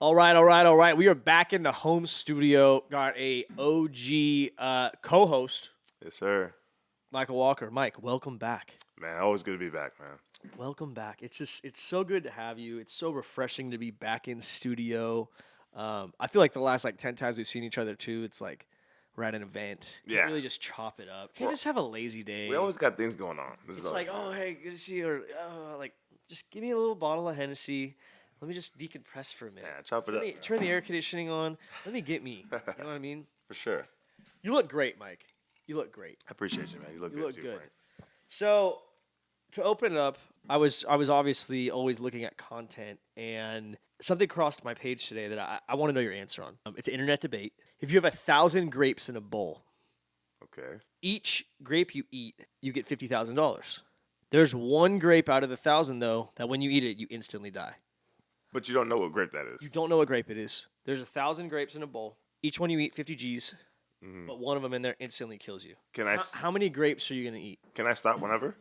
All right. We are back in the home studio. Got a OG co-host, Yes, sir. Mykal Walker. Mike, welcome back. Man, always good to be back, man. Welcome back. It's so good to have you. It's so refreshing to be back in studio. I feel like the last 10 times we've seen each other too, it's like we're at an event. Can't Yeah. really just chop it up. Can't just have a lazy day. We always got things going on. It's like, oh, hey, good to see you. Or, just give me a little bottle of Hennessy. Let me just decompress for a minute. Yeah, chop it up. Turn the air conditioning on. Let me get me. You know what I mean? For sure. You look great, Mike. You look great. I appreciate you, man. You look good too, Frank. So, to open it up, I was obviously always looking at content, and something crossed my page today that I want to know your answer on. It's an internet debate. If you have 1,000 grapes in a bowl, Okay. each grape you eat, you get $50,000. There's one grape out of the 1,000 though that when you eat it, you instantly die. But you don't know what grape that is. You don't know what grape it is. There's 1,000 grapes in a bowl. Each one you eat 50 G's, but one of them in there instantly kills you. How many grapes are you gonna eat? Can I stop whenever?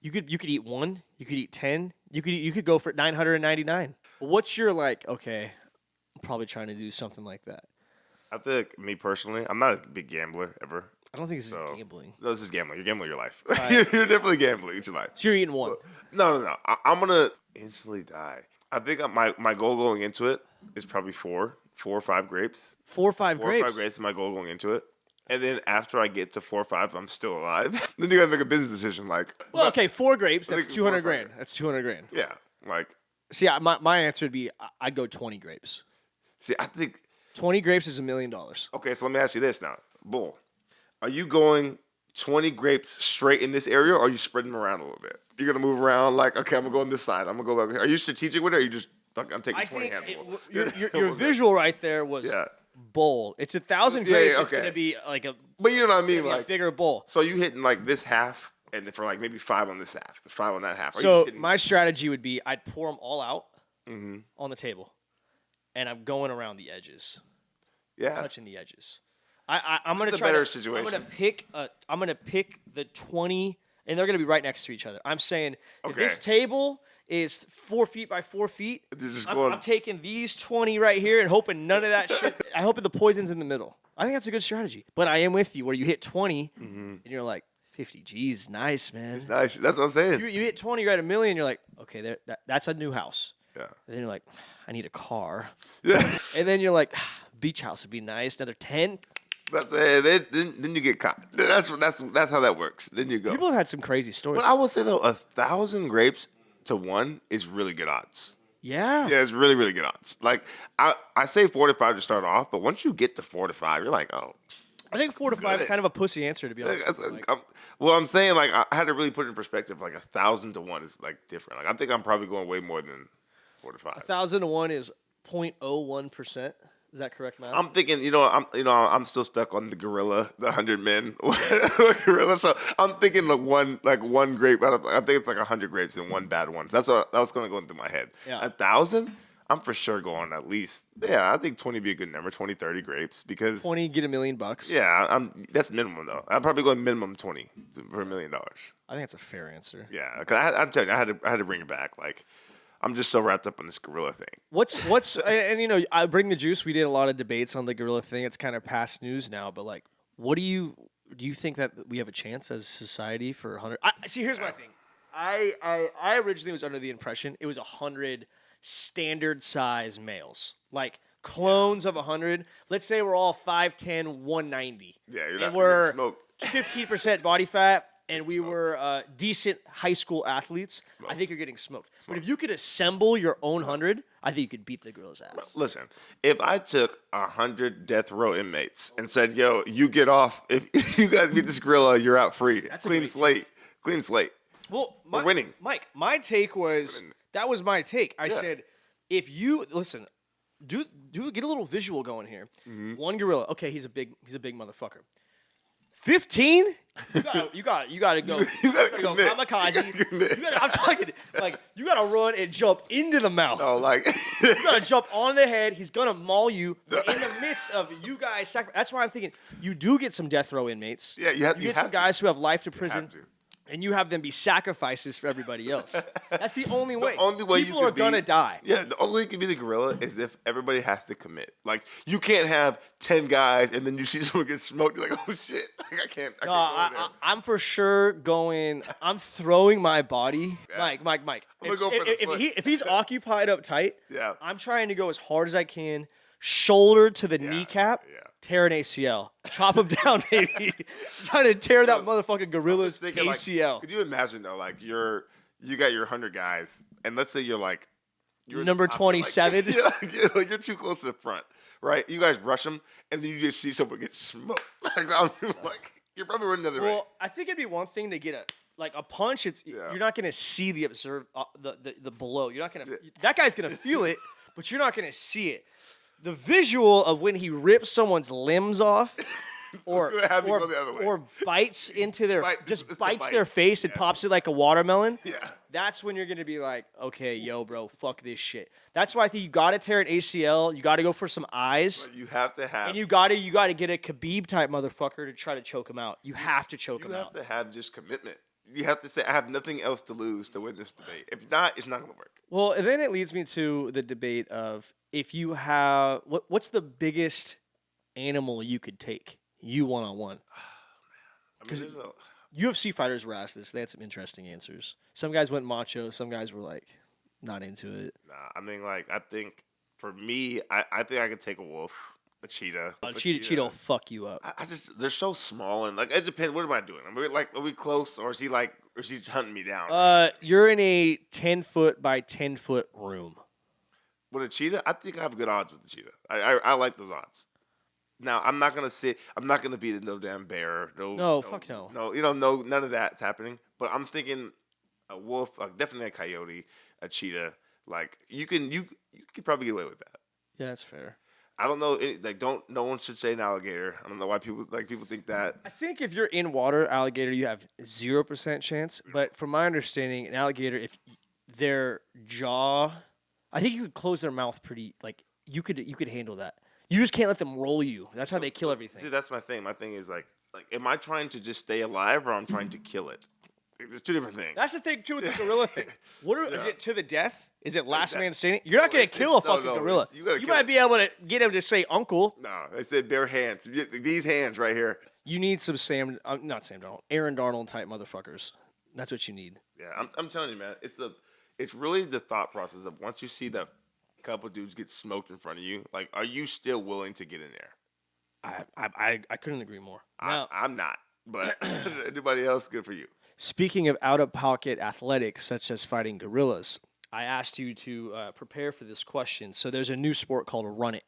You could eat one. You could eat 10. You could go for 999. What's your okay? I'm probably trying to do something like that. I think me personally, I'm not a big gambler ever. I don't think this is gambling. No, this is gambling. You're gambling your life. Right. You're definitely gambling your life. So you're eating one. No. I'm gonna instantly die. I think my goal going into it is probably four or five grapes. 4 or 5 4 or 5 grapes is my goal going into it. And then after I get to 4 or 5, I'm still alive. Then you gotta make a business decision. Well, okay, 4 grapes. That's think 200 4 or 5. grand. That's 200 grand. Yeah, See, my answer would be I'd go 20 grapes. see, I think. 20 grapes is $1 million. Okay, so let me ask you this now, Bull. Are you going 20 grapes straight in this area, or are you spreading them around a little bit? You're gonna move around okay, I'm gonna go on this side. I'm gonna go back here. Are you strategic with it, or are you just I'm taking 20 handfuls? Your visual right there was bowl. It's 1,000 grapes. okay. It's gonna be like a. But you know what I mean, a bigger bowl. So you hitting this half, and for maybe 5 on this half, 5 on that half. So my strategy would be I'd pour them all out on the table, and I'm going around the edges. Yeah, touching the edges. I'm gonna That's try. a better situation. I'm gonna pick the 20, and they're gonna be right next to each other. I'm saying if this Okay. table is 4 feet by 4 feet, You're just I'm taking these 20 right here and hoping none of that shit. I hope the poison's in the middle. I think that's a good strategy. But I am with you where you hit 20 and you're like 50 G's, nice man. It's nice. That's what I'm saying. You hit 20, you're at $1 million. You're like, okay, that's a new house. Yeah. And then you're like, I need a car. Yeah. And then you're like, beach house would be nice. Another 10. That's it. Then you get caught. That's how that works. Then you go. People have had some crazy stories. But I will say though, 1,000 grapes to 1 is really good odds. Yeah. Yeah, it's really, really good odds. I say 4 to 5 to start off, but once you get to 4 to 5, you're like, oh. I think 4 to 5 is kind of a pussy answer, to be honest. I'm saying I had to really put it in perspective. 1,000 to 1 is different. I think I'm probably going way more than 4 to 5. 1,000 to 1 is 0.01%. Is that correct, man? I'm thinking, I'm still stuck on the gorilla, the 100 men gorilla. So I'm thinking one grape. I think it's 100 grapes and 1 bad one. That's what that was going to go through my head. Yeah. 1,000, I'm for sure going at least. Yeah, I think 20 would be a good number. 20, 30 grapes because 20, get $1 million. Yeah, that's minimum though. I'm probably going minimum 20 for $1 million. I think that's a fair answer. Yeah, because I'm telling you, I had to bring it back. I'm just so wrapped up on this gorilla thing. What's and I bring the juice. We did a lot of debates on the gorilla thing. It's kind of past news now, but what do you think that we have a chance as a society for 100? See, here's my thing. I originally was under the impression it was 100 standard size males, clones of 100. Let's say we're all 5'10", 190. Yeah, you're and not we're smoke. 15% body fat. And we were decent high school athletes. I think you're getting smoked. But if you could assemble your own 100, I think you could beat the gorilla's ass. Listen, if I took 100 death row inmates and said, "Yo, you get off. If you guys beat this gorilla, you're out free. That's a Clean great slate. Clean slate." Well, we're winning. Mike, my take was that was my take. I said, if you listen, get a little visual going here. One gorilla. Okay, he's a big motherfucker. 15? You got to go. You gotta go commit. kamikaze. I'm talking you got to run and jump into the mouth. No, you got to jump on the head. He's gonna maul you in the midst of you guys. That's why I'm thinking you do get some death row inmates. Yeah, you get some guys who have life to prison. and you have them be sacrifices for everybody else. That's the only way. The only way people you are could gonna die. Yeah, the only way you can be the gorilla is if everybody has to commit. Like you can't have 10 guys and then you see someone get smoked. You're like, oh shit, like, I can't. I can't go there. I'm for sure going. I'm throwing my body, Yeah. Mike. I'm gonna go for the foot. If he's occupied up tight, Yeah. I'm trying to go as hard as I can, shoulder to the kneecap, yeah. tear an ACL, chop him down, baby. Trying to tear that motherfucking gorilla's Thinking, like, ACL. could you imagine though, like you got your 100 guys, and let's say you're Number 27. Like you're too close to the front, right? You guys rush them, and then you just see someone get smoked. Like you're probably running another way. Well, I think it'd be one thing to get a punch. You're not gonna see the the blow. You're not gonna. That guy's gonna feel it, but you're not gonna see it. The visual of when he rips someone's limbs off, or bites into their bites their face and pops it like a watermelon. Yeah. That's when you're gonna be like, okay, yo, bro, fuck this shit. That's why I think you gotta tear an ACL. You gotta go for some eyes. But you have to have. And you gotta get a Khabib type motherfucker to try to choke him out. You have to choke him out. You have to have just commitment. You have to say, I have nothing else to lose to win this debate. If not, it's not going to work. Well, and then it leads me to the debate of if you have what's the biggest animal you could take you one-on-one. I mean, UFC fighters were asked this. They had some interesting answers. Some guys went macho. Some guys were like not into it. Nah, I mean, like I think for me, I think I could take a wolf. A cheetah. Cheetah will fuck you up. I just they're so small and like it depends. What am I doing? Are we close or is he hunting me down? You're in a 10-foot by 10-foot room. With a cheetah, I think I have good odds with the cheetah. I like those odds. Now I'm not gonna beat no damn bear. No, fuck no. No, none of that's happening. But I'm thinking a wolf, definitely a coyote, a cheetah. Like you could probably get away with that. Yeah, that's fair. I don't know. No one should say an alligator. I don't know why people think that. I think if you're in water, alligator, you have 0% chance. But from my understanding, an alligator, if their jaw, I think you could close their mouth pretty. Like you could handle that. You just can't let them roll you. That's how they kill everything. See, that's my thing. My thing is like, am I trying to just stay alive or I'm trying to kill it? There's two different things. That's the thing too with the gorilla thing. Is it to the death? Is it last man standing? You're not gonna kill a fucking gorilla. You might be able to get him to say uncle. No, they said bare hands. These hands right here. You need some not Sam Darnold, Aaron Darnold type motherfuckers. That's what you need. Yeah, I'm telling you, man. It's really the thought process of once you see that couple dudes get smoked in front of you, like, are you still willing to get in there? I couldn't agree more. I'm not, but anybody else, good for you. Speaking of out-of-pocket athletics, such as fighting gorillas, I asked you to prepare for this question. So there's a new sport called Run It,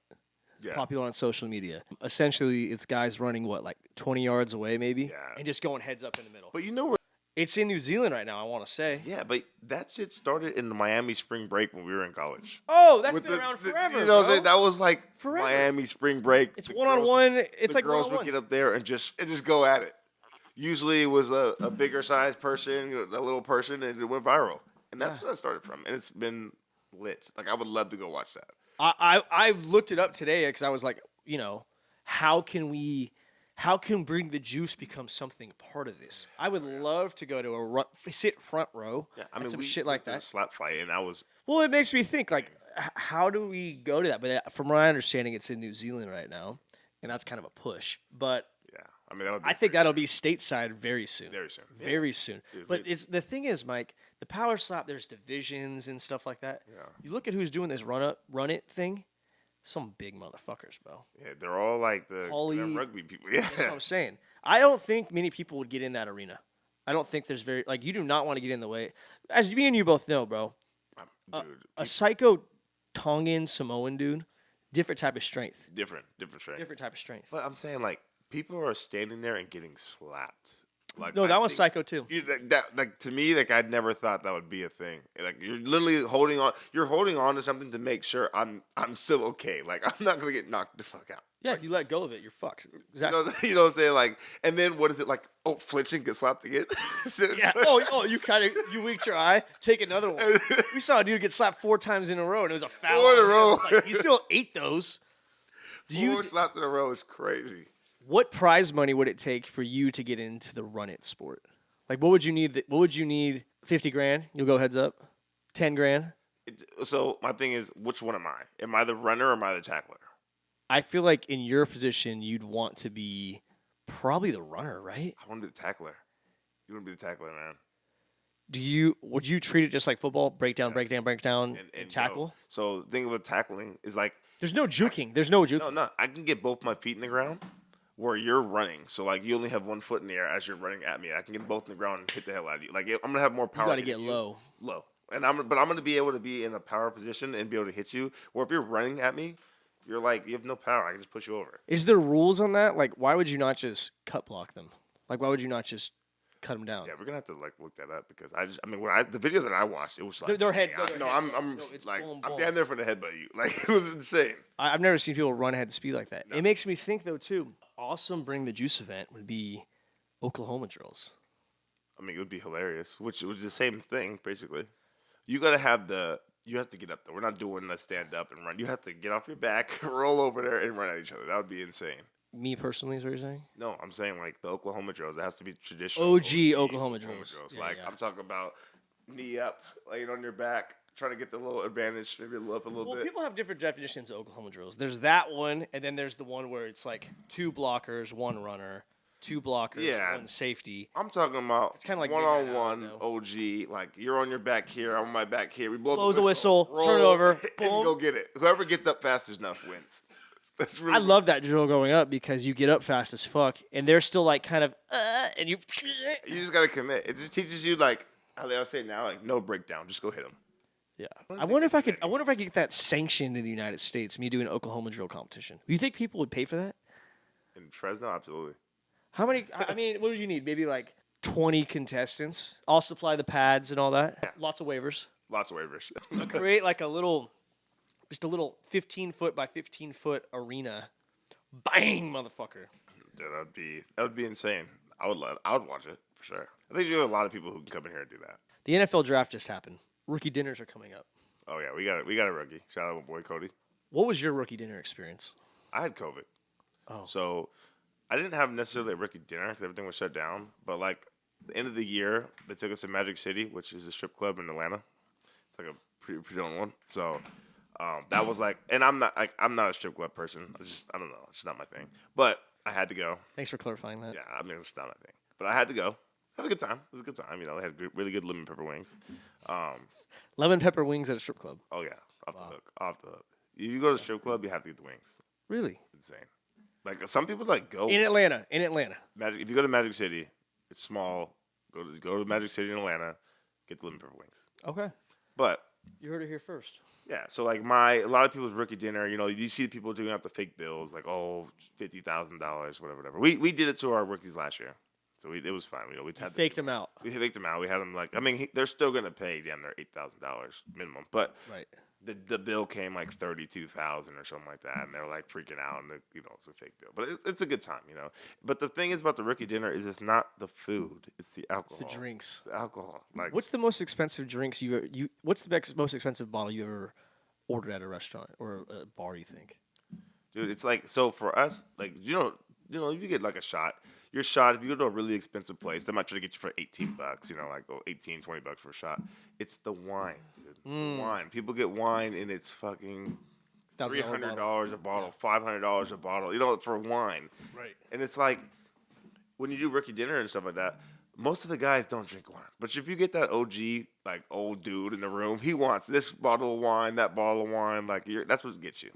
popular on social media. Essentially, it's guys running, like 20 yards away maybe, and just going heads up in the middle. But you know where? It's in New Zealand right now, I want to say. Yeah, but that shit started in the Miami spring break when we were in college. Oh, that's been around forever, bro. That was like forever. Miami spring break. It's one-on-one. It's like girls one-on-one. would get up there and just go at it. Usually it was a bigger sized person, a little person, and it went viral. And that's where I started from. And it's been lit. Like, I would love to go watch that. I looked it up today because I was like, how can Bring the Juice become something part of this? I would love to go to sit front row. Yeah, I mean, some shit like that. Slap fight, and I was. Well, it makes me think, like, how do we go to that? But from my understanding, it's in New Zealand right now, and that's kind of a push. But yeah, I mean, I think that'll be stateside very soon. Very soon. Dude, but the thing is, Mike, the power slap. There's divisions and stuff like that. Yeah. You look at who's doing this run it thing. Some big motherfuckers, bro. Yeah, they're all like the rugby people. Yeah, that's what I'm saying. I don't think many people would get in that arena. I don't think there's you do not want to get in the way. As me and you both know, bro. Dude, a psycho Tongan Samoan dude, different type of strength. Different strength. Different type of strength. But I'm saying, like, people are standing there and getting slapped. Like, no, that was psycho too. To me, like, I'd never thought that would be a thing. Like, you're literally holding on. You're holding on to something to make sure I'm still okay. Like, I'm not gonna get knocked the fuck out. Yeah, like, if you let go of it, you're fucked. Exactly. You know what I'm saying? Like, and then what is it like? Oh, flinching, get slapped again. Yeah. Oh, you winked your eye. Take another one. We saw a dude get slapped 4 times in a row, and it was a foul. 4 in a row. Like, he still ate those. 4 slaps in a row is crazy. What prize money would it take for you to get into the Run It sport? Like, what would you need? What would you need? 50 grand? You'll go heads up. 10 grand? So my thing is, which one am I? Am I the runner or am I the tackler? I feel like in your position, you'd want to be probably the runner, right? I want to be the tackler. You want to be the tackler, man. Would you treat it just like football? Break down, and tackle? So the thing with tackling is like There's no juking. There's no juking. no. I can get both my feet in the ground where you're running. So like you only have one foot in the air as you're running at me. I can get both in the ground and hit the hell out of you. Like I'm gonna have more power. You got to get low. And I'm gonna be able to be in a power position and be able to hit you. Or if you're running at me, you're like you have no power. I can just push you over. Is there rules on that? Like, why would you not just cut block them? Like, why would you not just cut them down? Yeah, we're gonna have to like look that up because when the video that I watched, it was like their head. I'm down there for the headbutt you. Like it was insane. I've never seen people run ahead speed like that. No. It makes me think though too. Awesome, bring the juice event would be Oklahoma drills. I mean, it would be hilarious. Which was the same thing basically. You gotta have you have to get up there. We're not doing the stand up and run. You have to get off your back, roll over there, and run at each other. That would be insane. Me personally is what you're saying? No, I'm saying like the Oklahoma drills. It has to be traditional. OG Oklahoma drills. Yeah, like I'm talking about knee up, laying on your back, trying to get the little advantage, maybe up a little bit. Well, people have different definitions of Oklahoma drills. There's that one, and then there's the one where it's like 2 blockers, 1 runner, 2 blockers, 1 safety. I'm talking about it's kind of like one-on-one OG. Like you're on your back here, I'm on my back here. We blow the whistle, turn over, and go get it. Whoever gets up fast enough wins. That's really I love that drill going up because you get up fast as fuck, and they're still like kind of, and you. You just gotta commit. It just teaches you like how they say now, like no breakdown, just go hit them. Yeah, I wonder if I could get that sanctioned in the United States. Me doing an Oklahoma drill competition. Do you think people would pay for that? In Fresno, absolutely. How many? I mean, what would you need? Maybe like 20 contestants. I'll supply the pads and all that. Yeah. Lots of waivers. Create like just a little 15-foot by 15-foot arena. Bang, motherfucker. Dude, that would be insane. I would watch it for sure. I think you have a lot of people who can come in here and do that. The NFL draft just happened. Rookie dinners are coming up. Oh yeah, we got a rookie. Shout out my boy Cody. What was your rookie dinner experience? I had COVID. Oh. So I didn't have necessarily a rookie dinner because everything was shut down. But like the end of the year, they took us to Magic City, which is a strip club in Atlanta. It's like a pretty known one. So that was like, and I'm not a strip club person. I don't know. It's not my thing. But I had to go. Thanks for clarifying that. Yeah, I mean, it's not my thing. But I had to go. Had a good time. It was a good time. You know, they had really good lemon pepper wings. Lemon pepper wings at a strip club. Oh yeah, off the hook. If you go to a strip club, you have to get the wings. Really? Insane. Like some people like go in Atlanta. Magic. If you go to Magic City, it's small. Go to Magic City in Atlanta, get the lemon pepper wings. Okay. But you heard it here first. Yeah, so like a lot of people's rookie dinner, you know, you see people doing up the fake bills, like $50,000, whatever. We did it to our rookies last year, so it was fine. You know, we faked them out. We faked them out. We had them like, I mean, they're still gonna pay down their $8,000 minimum, but right. The bill came like $32,000 or something like that, and they're like freaking out, and you know it's a fake bill, but it's a good time, you know. But the thing is about the rookie dinner is it's not the food, it's the alcohol. It's the drinks. It's the alcohol. Like, what's the most expensive drinks what's the most expensive bottle you ever ordered at a restaurant or a bar? You think? Dude, it's like, so for us, like you know, if you get like a shot. Your shot, if you go to a really expensive place, they might try to get you for $18, you know, like $18, $20 for a shot. It's the wine, dude. The wine. People get wine and it's fucking $300 a bottle, $500 a bottle, you know, for wine. Right. And it's like, when you do rookie dinner and stuff like that, most of the guys don't drink wine. But if you get that OG, like, old dude in the room, he wants this bottle of wine, that bottle of wine. Like, that's what gets you.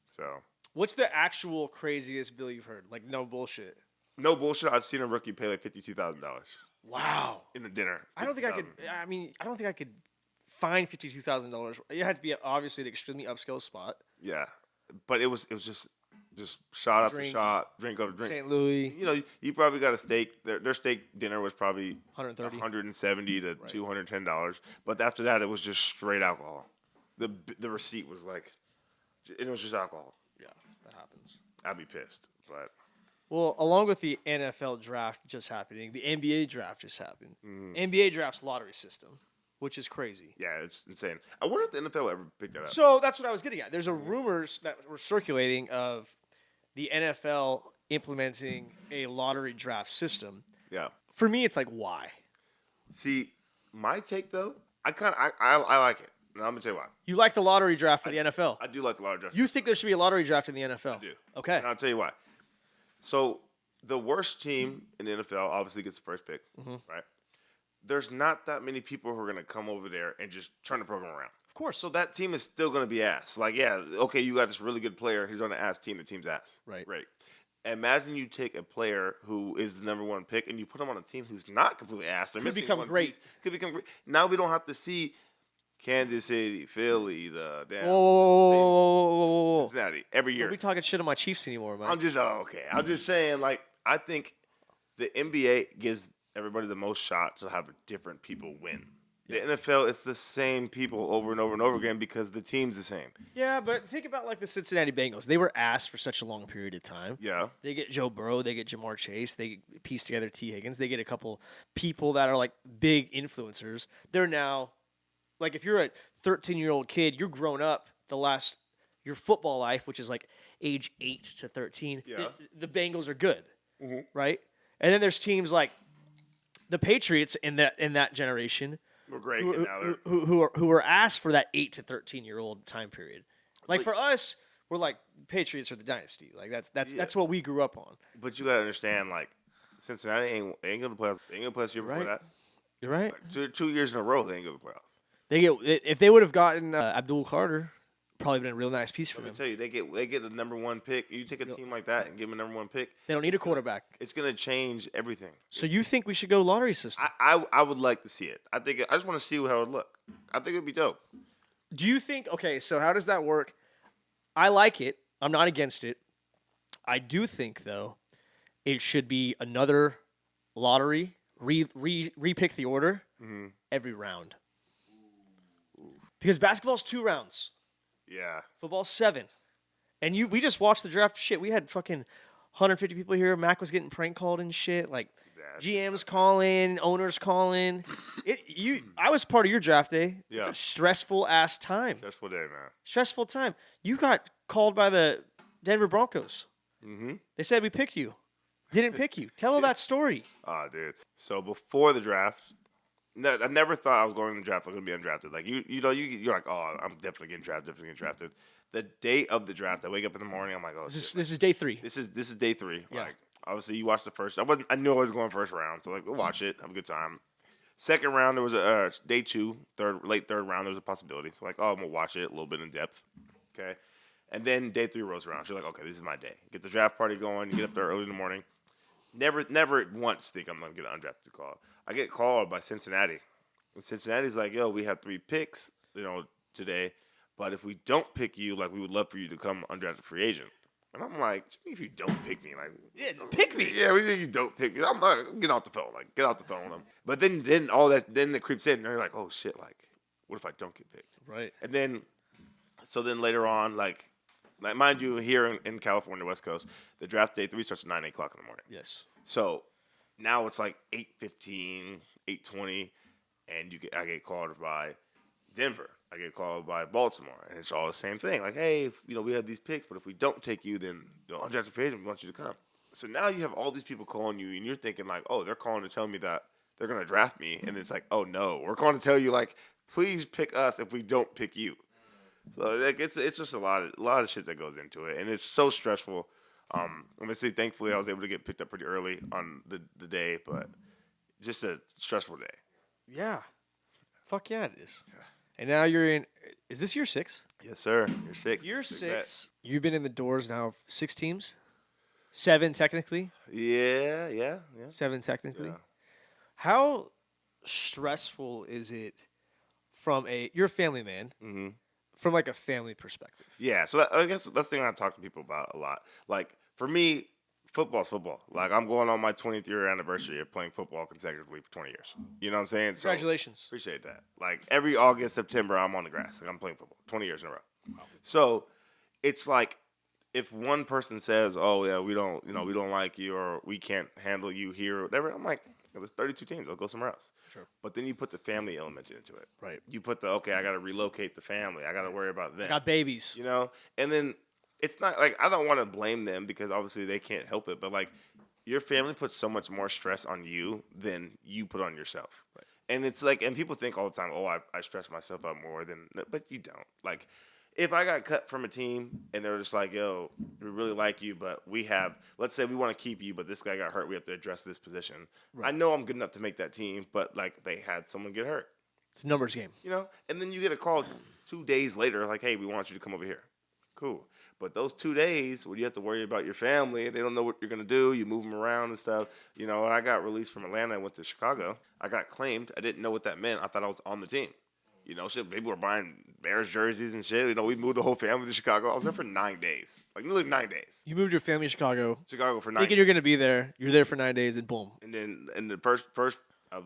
So. What's the actual craziest bill you've heard? Like, no bullshit. No bullshit. I've seen a rookie pay like $52,000. Wow. In the dinner. I don't think I could. I mean, I don't think I could find $52,000. It had to be obviously an extremely upscale spot. Yeah, but it was just shot after shot, drink after drink. St. Louis. You know, you probably got a steak. Their steak dinner was probably $130, $170 to $210. But after that, it was just straight alcohol. The receipt was like, it was just alcohol. Yeah, that happens. I'd be pissed, but. Well, along with the NFL draft just happening, the NBA draft just happened. NBA draft's lottery system, which is crazy. Yeah, it's insane. I wonder if the NFL ever picked that up. So that's what I was getting at. There's rumors that were circulating of the NFL implementing a lottery draft system. Yeah. For me, it's like, why? See, my take though, I like it. And I'm gonna tell you why. You like the lottery draft for the NFL? I do like the lottery draft. You think there should be a lottery draft in the NFL? I do. Okay. And I'll tell you why. So the worst team in the NFL obviously gets the first pick, right? There's not that many people who are gonna come over there and just turn the program around. Of course. So that team is still gonna be ass. Like, yeah, okay, you got this really good player. He's on an ass team. The team's ass. Right. Great. Imagine you take a player who is the number one pick and you put him on a team who's not completely ass. They're Could missing become one great. piece. Could become great. Now we don't have to see Kansas City, Philly, the damn Whoa. Cincinnati every year. Don't be talking shit on my Chiefs anymore, man. I'm just saying, like, I think the NBA gives everybody the most shot to have different people win. The NFL, it's the same people over and over and over again because the team's the same. Yeah, but think about like the Cincinnati Bengals. They were ass for such a long period of time. Yeah. They get Joe Burrow, they get Jamar Chase, they piece together T. Higgins, they get a couple people that are like big influencers. They're now, like if you're a 13-year-old kid, you're grown up your football life, which is like age 8 to 13. Yeah. The Bengals are good, right? And then there's teams like the Patriots in that generation. We're great. And now they're Who are asked for that 8 to 13-year-old time period. Like for us, we're like Patriots are the dynasty. Like that's what we grew up on. But you gotta understand, like Cincinnati ain't going to playoffs. They ain't going to play us year before Right. that. You're right. Like, 2 years in a row, they ain't going to playoffs. They get if they would have gotten Abdul Carter, probably been a real nice piece for Let me them. tell you, they get the number one pick. You take a team like that and give them a number one pick. They don't need a quarterback. It's gonna change everything. So you think we should go lottery system? I would like to see it. I just want to see how it would look. I think it'd be dope. Do you think? Okay, so how does that work? I like it. I'm not against it. I do think though, it should be another lottery. Repick the order every round. Because basketball's 2 rounds. Yeah. Football's 7. And we just watched the draft. Shit, we had fucking 150 people here. Mac was getting prank called and shit. Like GMs calling, owners calling. I was part of your draft day. Yeah. It's a stressful ass time. Stressful day, man. Stressful time. You got called by the Denver Broncos. Mm-hmm. They said we picked you. Didn't pick you. Tell that story. Oh, dude. So before the draft, I never thought I was going to the draft. I was going to be undrafted. Like you're like, oh, I'm definitely getting drafted. The day of the draft, I wake up in the morning. I'm like, oh, This is day 3. This is day 3. Yeah. Like, obviously, you watched the first. I knew I was going first round, so like, we'll watch it, have a good time. Second round, there was a day 2, late third round. There was a possibility. So like, oh, I'm gonna watch it a little bit in depth. Okay, and then day 3 rolls around. So you're like, okay, this is my day. Get the draft party going. You get up there early in the morning. Never once think I'm gonna get an undrafted call. I get called by Cincinnati. And Cincinnati's like, yo, we have 3 picks, today. But if we don't pick you, like, we would love for you to come undrafted free agent. And I'm like, if you don't pick me, like, Yeah, pick me. Yeah, we think you don't pick me. I'm like, get off the phone, get off the phone with them. But then all that, then it creeps in, and they're like, oh shit, like, what if I don't get picked? Right. And then, so then later on, like mind you, here in California, West Coast, the draft day 3 starts at 9, 8 o'clock in the morning. Yes. So now it's like 8:15, 8:20, and I get called by Denver. I get called by Baltimore, and it's all the same thing. Like, hey, we have these picks, but if we don't take you, then the undrafted free agent, we want you to come. So now you have all these people calling you, and you're thinking like, oh, they're calling to tell me that they're gonna draft me, and it's like, oh no, we're calling to tell you like, please pick us if we don't pick you. So like, it's just a lot of shit that goes into it, and it's so stressful. I'm gonna say, thankfully, I was able to get picked up pretty early on the day, but just a stressful day. Yeah. Fuck yeah, it is. Yeah. And now you're in. Is this year 6? Yes, sir. You're 6. Year Big 6. You've been in the doors now. 6 teams. 7 technically. bet. Yeah. 7 technically. Yeah. How stressful is it from you're a family man, from like a family perspective? Yeah, so I guess that's the thing I talk to people about a lot. Like, for me, football's football. Like, I'm going on my 20th year anniversary of playing football consecutively for 20 years. You know what I'm saying? So, Congratulations. appreciate that. Like, every August, September, I'm on the grass. Like, I'm playing football 20 years in a row. Wow. So, it's like, if one person says, oh, yeah, we don't like you, or we can't handle you here, or whatever, I'm like, there's 32 teams. I'll go somewhere else. Sure. But then you put the family element into it. Right. You put I got to relocate the family. I got to worry about them. I got babies. And then it's not like, I don't want to blame them because obviously they can't help it. But like, your family puts so much more stress on you than you put on yourself. Right. And it's like, and people think all the time, oh, I stress myself out more than, but you don't. Like, if I got cut from a team and they're just like, yo, we really like you, but let's say we want to keep you, but this guy got hurt, we have to address this position. Right. I know I'm good enough to make that team, but like they had someone get hurt. It's a numbers game. And then you get a call 2 days later, like, hey, we want you to come over here. Cool. But those 2 days where you have to worry about your family, they don't know what you're going to do, you move them around and stuff. When I got released from Atlanta and went to Chicago, I got claimed. I didn't know what that meant. I thought I was on the team. Shit, people were buying Bears jerseys and shit. We moved the whole family to Chicago. I was there for 9 days. Like, nearly 9 days. You moved your family to Chicago. Chicago for 9 thinking days. you're going to be there. You're there for 9 days, and boom. And then in the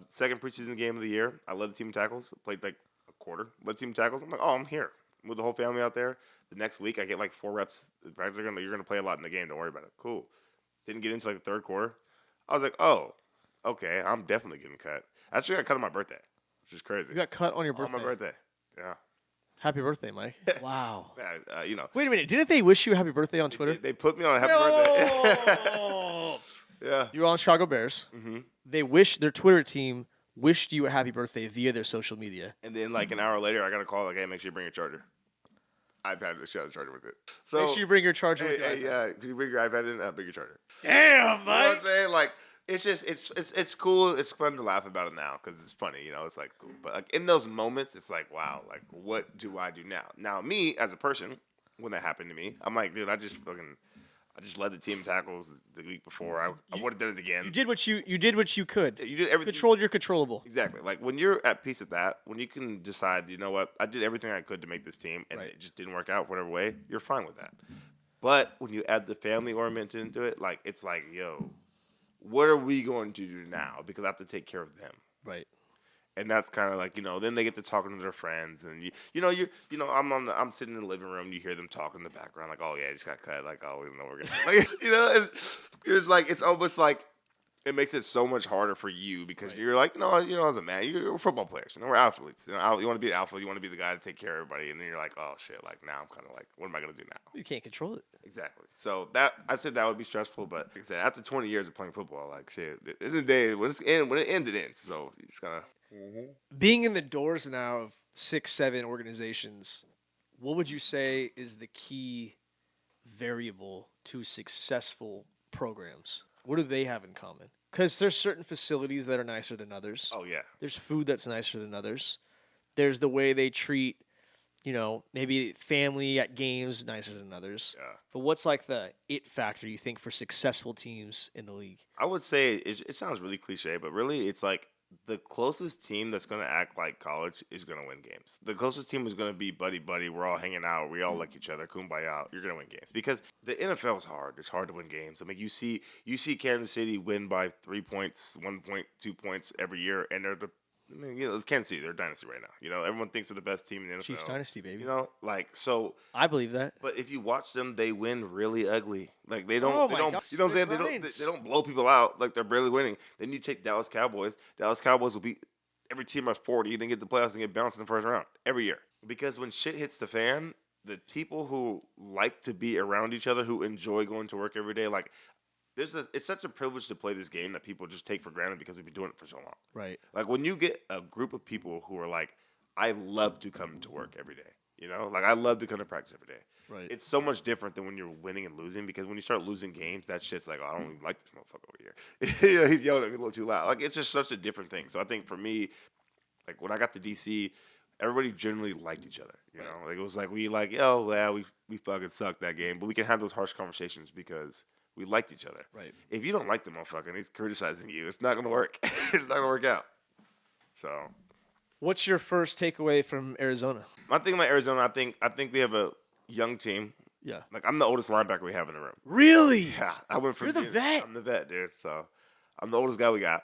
second preseason game of the year, I led the team in tackles. Played like a quarter. Led the team in tackles. I'm like, oh, I'm here. Moved the whole family out there. The next week, I get like 4 reps. Practically, you're going to play a lot in the game. Don't worry about it. Cool. Didn't get into like the third quarter. I was like, oh, okay, I'm definitely getting cut. Actually, I got cut on my birthday, which is crazy. You got cut on your birthday. On my birthday. Yeah. Happy birthday, Mike. Wow. Wait a minute. Didn't they wish you a happy birthday on Twitter? They put me on a happy birthday. Yeah. You were on Chicago Bears. Mm-hmm. Their Twitter team wished you a happy birthday via their social media. And then like an hour later, I got a call like, hey, make sure you bring your charger. iPad to share the charger with it. So make sure you bring your charger with you. Yeah, can you bring your iPad in? Bring your charger. Damn, Mike. You know what I'm saying? Like, it's just, it's cool. It's fun to laugh about it now because it's funny, It's like cool. But like in those moments, it's like, wow, like what do I do now? Now, me as a person, when that happened to me, I'm like, dude, I just led the team in tackles the week before. I would have done it again. You did what you could. Yeah, you did everything. Controlled your controllable. Exactly. Like when you're at peace with that, when you can decide, you know what, I did everything I could to make this team, and it just didn't work out whatever way. You're fine with that. But when you add the family ornament into it, like it's like, yo, what are we going to do now? Because I have to take care of them. Right. And that's kind of like, then they get to talking to their friends, and I'm sitting in the living room, you hear them talking in the background, like, oh yeah, I just got cut, like, oh, we don't know we're gonna, it's like, it's almost like it makes it so much harder for you because you're like, as a man, you're football players, we're athletes, you want to be an alpha, you want to be the guy to take care of everybody, and then you're like, oh shit, like now I'm kind of like, what am I gonna do now? You can't control it. Exactly. So I said that would be stressful, but like I said, after 20 years of playing football, like shit, at the end of the day, when it ends, it ends. So you just gotta. Being in the doors now of 6-7 organizations, what would you say is the key variable to successful programs? What do they have in common? Because there's certain facilities that are nicer than others. Oh yeah. There's food that's nicer than others. There's the way they treat, maybe family at games nicer than others. Yeah. But what's like the it factor you think for successful teams in the league? I would say it sounds really cliche, but really it's like the closest team that's going to act like college is going to win games. The closest team is going to be buddy-buddy. We're all hanging out. We all like each other. Kumbaya. You're going to win games. Because the NFL is hard. It's hard to win games. I mean, you see Kansas City win by 3 points, 1 point, 2 points every year, and they're it's Kansas City. They're a dynasty right now. Everyone thinks they're the best team in the NFL. Chiefs dynasty, baby. So I believe that. But if you watch them, they win really ugly. Like they don't. Oh they my don't. God. You know what I'm saying? They don't blow people out. Like they're barely winning. Then you take Dallas Cowboys. Dallas Cowboys will beat every team by 40. Then get the playoffs and get bounced in the first round every year. Because when shit hits the fan, the people who like to be around each other, who enjoy going to work every day, like. It's such a privilege to play this game that people just take for granted because we've been doing it for so long. Right. Like when you get a group of people who are like, I love to come to work every day. Like I love to come to practice every day. Right. It's so much different than when you're winning and losing because when you start losing games, that shit's like, oh, I don't even like this motherfucker over here. He's yelling at me a little too loud. Like it's just such a different thing. So I think for me, like when I got to DC, everybody generally liked each other. Like it was like we fucking sucked that game, but we can have those harsh conversations because we liked each other. Right. If you don't like the motherfucker and he's criticizing you, it's not going to work. It's not going to work out. So. What's your first takeaway from Arizona? My thing about Arizona, I think we have a young team. Yeah. Like, I'm the oldest linebacker we have in the room. Really? Yeah. I went from. You're the vet. I'm the vet, dude. So, I'm the oldest guy we got.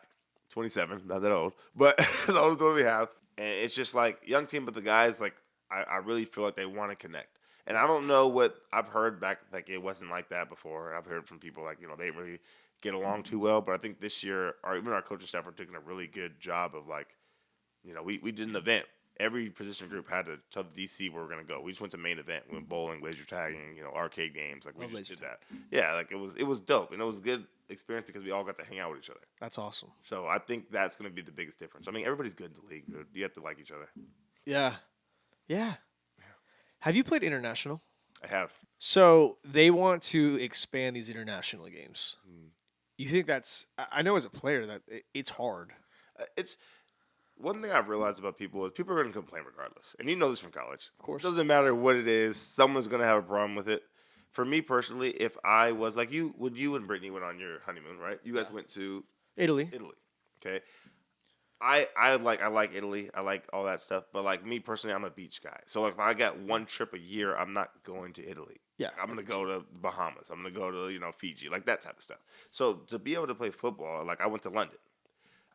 27. Not that old. But the oldest one we have. And it's just like, young team, but the guys, like, I really feel like they want to connect. And I don't know what I've heard back, like it wasn't like that before. I've heard from people like, they didn't really get along too well. But I think this year, even our coaching staff are taking a really good job of like, we did an event. Every position group had to tell the DC where we're going to go. We just went to main event. We went bowling, laser tagging, arcade games. Like we just did that. Yeah, like it was dope. And it was good experience because we all got to hang out with each other. That's awesome. So I think that's going to be the biggest difference. I mean, everybody's good in the league. Dude. You have to like each other. Yeah. Yeah. Have you played international? I have. So they want to expand these international games. You think that's? I know as a player that it's hard. It's one thing I've realized about people is people are going to complain regardless, and you know this from college. Of course. It doesn't matter what it is. Someone's going to have a problem with it. For me personally, if I was like you, when you and Brittany went on your honeymoon, right? You guys went to Italy. Okay. I like Italy. I like all that stuff. But like me personally, I'm a beach guy. So like if I got one trip a year, I'm not going to Italy. Yeah. I'm gonna go to Bahamas. I'm gonna go to Fiji, like that type of stuff. So to be able to play football, like I went to London.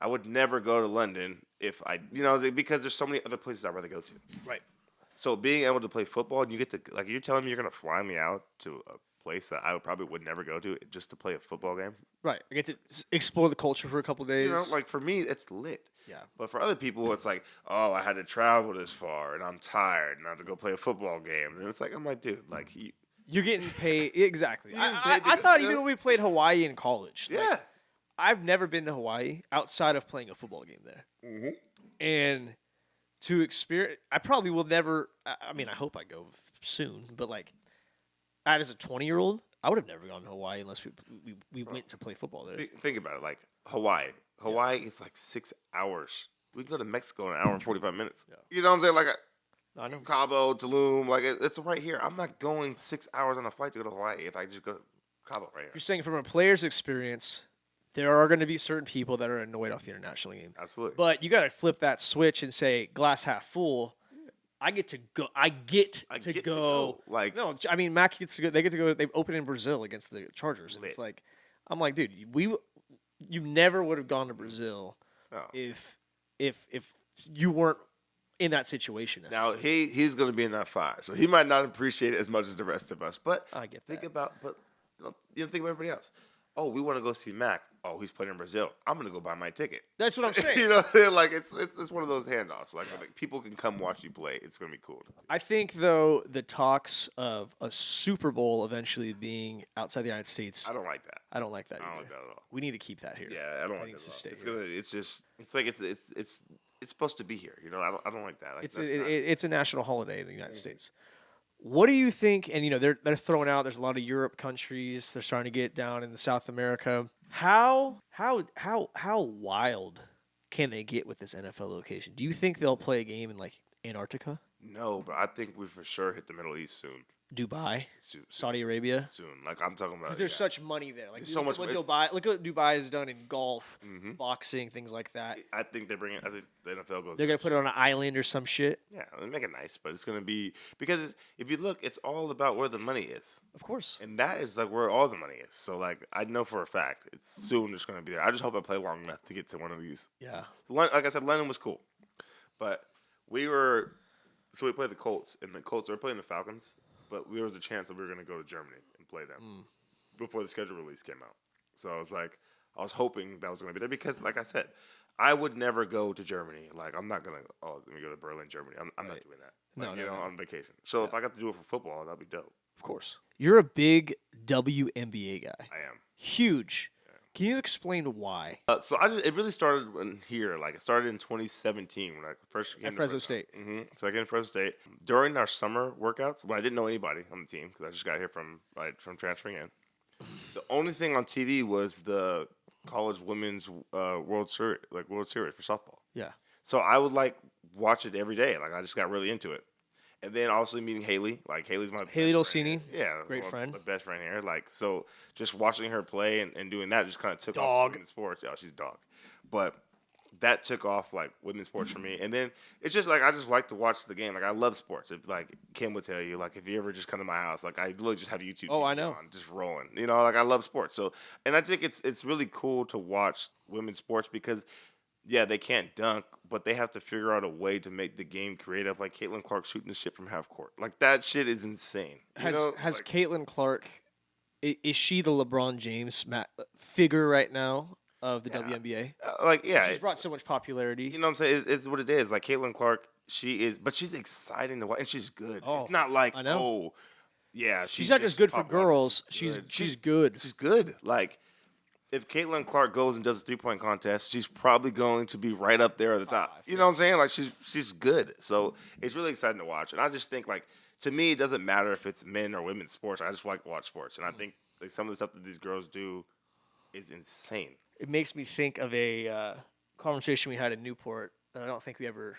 I would never go to London if I because there's so many other places I'd rather go to. Right. So being able to play football and you get to like you're telling me you're gonna fly me out to a place that I would never go to just to play a football game. Right. I get to explore the culture for a couple days. Like for me, it's lit. Yeah. But for other people, it's like, oh, I had to travel this far and I'm tired and I have to go play a football game. And it's like, I'm like, dude, like you're getting paid exactly. I because, thought even when we played Hawaii in college. yeah. Like, I've never been to Hawaii outside of playing a football game there. Mm-hmm. And to experience, I probably will never. I mean, I hope I go soon. But like, as a 20-year-old, I would have never gone to Hawaii unless we went to play football there. Think about it. Like Hawaii. Hawaii is like 6 hours. We can go to Mexico in an hour and 45 minutes. Yeah. You know what I'm saying? Like I know. Cabo, Tulum, like it's right here. I'm not going 6 hours on a flight to go to Hawaii if I just go to Cabo right here. You're saying from a player's experience, there are going to be certain people that are annoyed off the international game. Absolutely. But you got to flip that switch and say glass half full. I get to go. I get to go. Like No, I mean Mac gets to go. They get to go. They open in Brazil against the Chargers, and it's like, I'm like, dude, you never would have gone to Brazil if you weren't in that situation. Now he's going to be in that fire, so he might not appreciate it as much as the rest of us. But I get that. think about think about everybody else. Oh, we want to go see Mac. Oh, he's playing in Brazil. I'm gonna go buy my ticket. That's what I'm saying. You know what I'm saying? Like it's one of those handoffs. Like people can come watch you play. It's gonna be cool. I think though the talks of a Super Bowl eventually being outside the United States. I don't like that. I don't like that. I don't like that at all. We need to keep that here. Yeah, I don't like that at all. It's like it's supposed to be here. You know, I don't like that. Like, it's a national holiday in the United States. What do you think? And they're throwing out. There's a lot of Europe countries. They're starting to get down in South America. How wild can they get with this NFL location? Do you think they'll play a game in like Antarctica? No, but I think we for sure hit the Middle East soon. Dubai, Soon. Saudi Arabia. Soon. Like I'm talking about. There's such money there. Like so much. Look what Dubai has done in golf, boxing, things like that. I think I think the NFL goes. They're gonna put it on an island or some shit. Yeah, they make it nice, but it's gonna be because if you look, it's all about where the money is. Of course. And that is like where all the money is. So like I know for a fact it's soon it's gonna be there. I just hope I play long enough to get to one of these. Yeah. Like I said, London was cool, but we played the Colts, and the Colts are playing the Falcons. But there was a chance that we were going to go to Germany and play them before the schedule release came out. So I was hoping that was going to be there because, like I said, I would never go to Germany. Like I'm not going to. Oh, let me go to Berlin, Germany. I'm not doing that. Like, no, on vacation. So if I got to do it for football, that'd be dope. Of course. You're a big WNBA guy. I am. Huge. Can you explain why? So it really started here. Like it started in 2017 when I first came at Fresno State. So I came to Fresno State during our summer workouts when I didn't know anybody on the team because I just got here from transferring in. The only thing on TV was the college women's World Series for softball. Yeah. So I would watch it every day. Like I just got really into it. And then also meeting Haley. Like Haley's my Haley Dolcini. Yeah. Great friend. My best friend here. Like so just watching her play and doing that just kind of took off women's sports. Yeah, she's a dog. But that took off like women's sports for me. And then it's just like I just like to watch the game. Like I love sports. If like Kim would tell you, like if you ever just come to my house, like I literally just have YouTube Oh, TV I know. on, just rolling. You know, like I love sports. So and I think it's really cool to watch women's sports because yeah, they can't dunk, but they have to figure out a way to make the game creative. Like Caitlin Clark shooting the shit from half court. Like that shit is insane. Has Caitlin Clark? Is she the LeBron James figure right now of the WNBA? She's brought so much popularity. You know what I'm saying? It's what it is. Like Caitlin Clark, but she's exciting to watch, and she's good. Oh, it's not like I know. oh, yeah, she's not just good for girls. She's good. She's good. Like if Caitlin Clark goes and does a 3-point contest, she's probably going to be right up there at the top. Five, You know what I'm saying? Like she's good. So it's really exciting to watch. And I just think like to me, it doesn't matter if it's men or women's sports. I just like to watch sports. And I think like some of the stuff that these girls do is insane. It makes me think of a conversation we had in Newport that I don't think we ever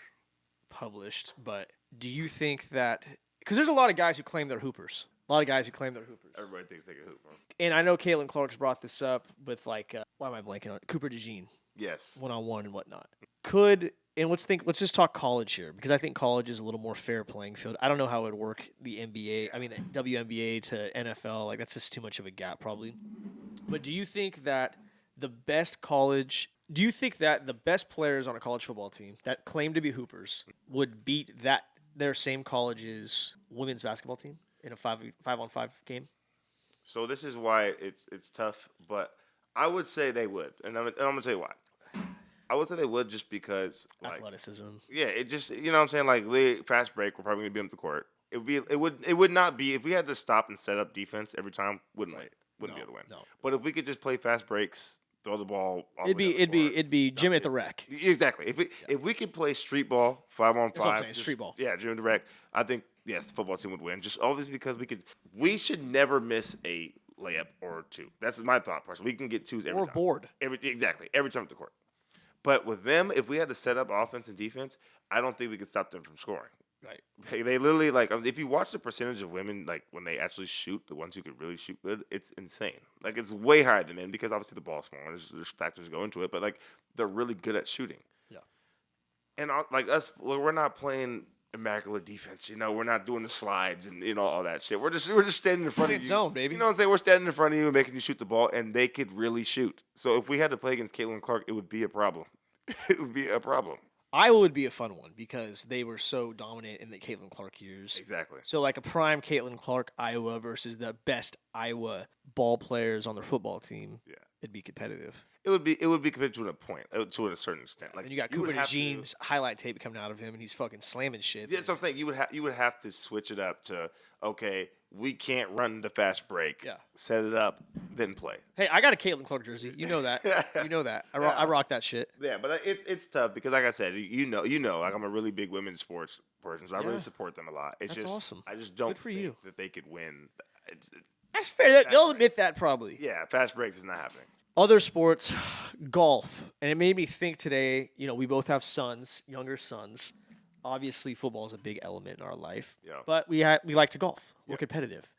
published. But do you think that because there's a lot of guys who claim they're hoopers, Everybody thinks they can hoop. Bro. and I know Caitlin Clark's brought this up with like why am I blanking on it? Cooper DeJean Yes. 1-on-1 and whatnot. And let's just talk college here because I think college is a little more fair playing field. I don't know how it would work the NBA. I mean the WNBA to NFL. Like that's just too much of a gap probably. But do you think that the best players on a college football team that claim to be hoopers would beat their same college's women's basketball team in a 5-on-5 game? So this is why it's tough, but I would say they would, and I'm gonna tell you why. I would say they would just because like, athleticism. Yeah, it just you know what I'm saying like the fast break. We're probably gonna be up the court. It would not be if we had to stop and set up defense every time. Wouldn't be able to win. No. But if we could just play fast breaks, throw the ball. It'd be Jim at the Rec. Exactly. If we could play street ball 5-on-5, street ball. Yeah, Jim at the Rec. I think yes, the football team would win. Just obviously because we should never miss a layup or two. That's my thought process. We can get twos every time. Or board. Every time at the court. But with them, if we had to set up offense and defense, I don't think we could stop them from scoring. Right. They literally like if you watch the percentage of women like when they actually shoot, the ones who could really shoot good, it's insane. Like it's way higher than men because obviously the ball's smaller. There's factors go into it, but like they're really good at shooting. Yeah. And like us, we're not playing immaculate defense. You know, we're not doing the slides and all that shit. We're just standing in front of you. Zone, baby. You know what I'm saying? We're standing in front of you and making you shoot the ball, and they could really shoot. So if we had to play against Caitlin Clark, it would be a problem. It would be a problem. Iowa would be a fun one because they were so dominant in the Caitlin Clark years. Exactly. So like a prime Caitlin Clark Iowa versus the best Iowa ball players on their football team. Yeah. It'd be competitive. It would be competitive to a point, to a certain extent. Like and you got Cooper DeJean's highlight tape coming out of him, and he's fucking slamming shit. Yeah, that's what I'm saying. You would have to switch it up to okay, we can't run the fast break. Yeah. Set it up, then play. Hey, I got a Caitlin Clark jersey. You know that. You know that. I rock that shit. Yeah, but it's tough because, like I said, you know, like I'm a really big women's sports person, so I really support them a lot. It's That's just awesome. I just don't Good for think you. that they could win. That's fair. They'll admit that probably. Yeah, fast breaks is not happening. Other sports, golf, and it made me think today. You know, we both have sons, younger sons. Obviously, football is a big element in our life. Yeah. But we like to golf. We're competitive,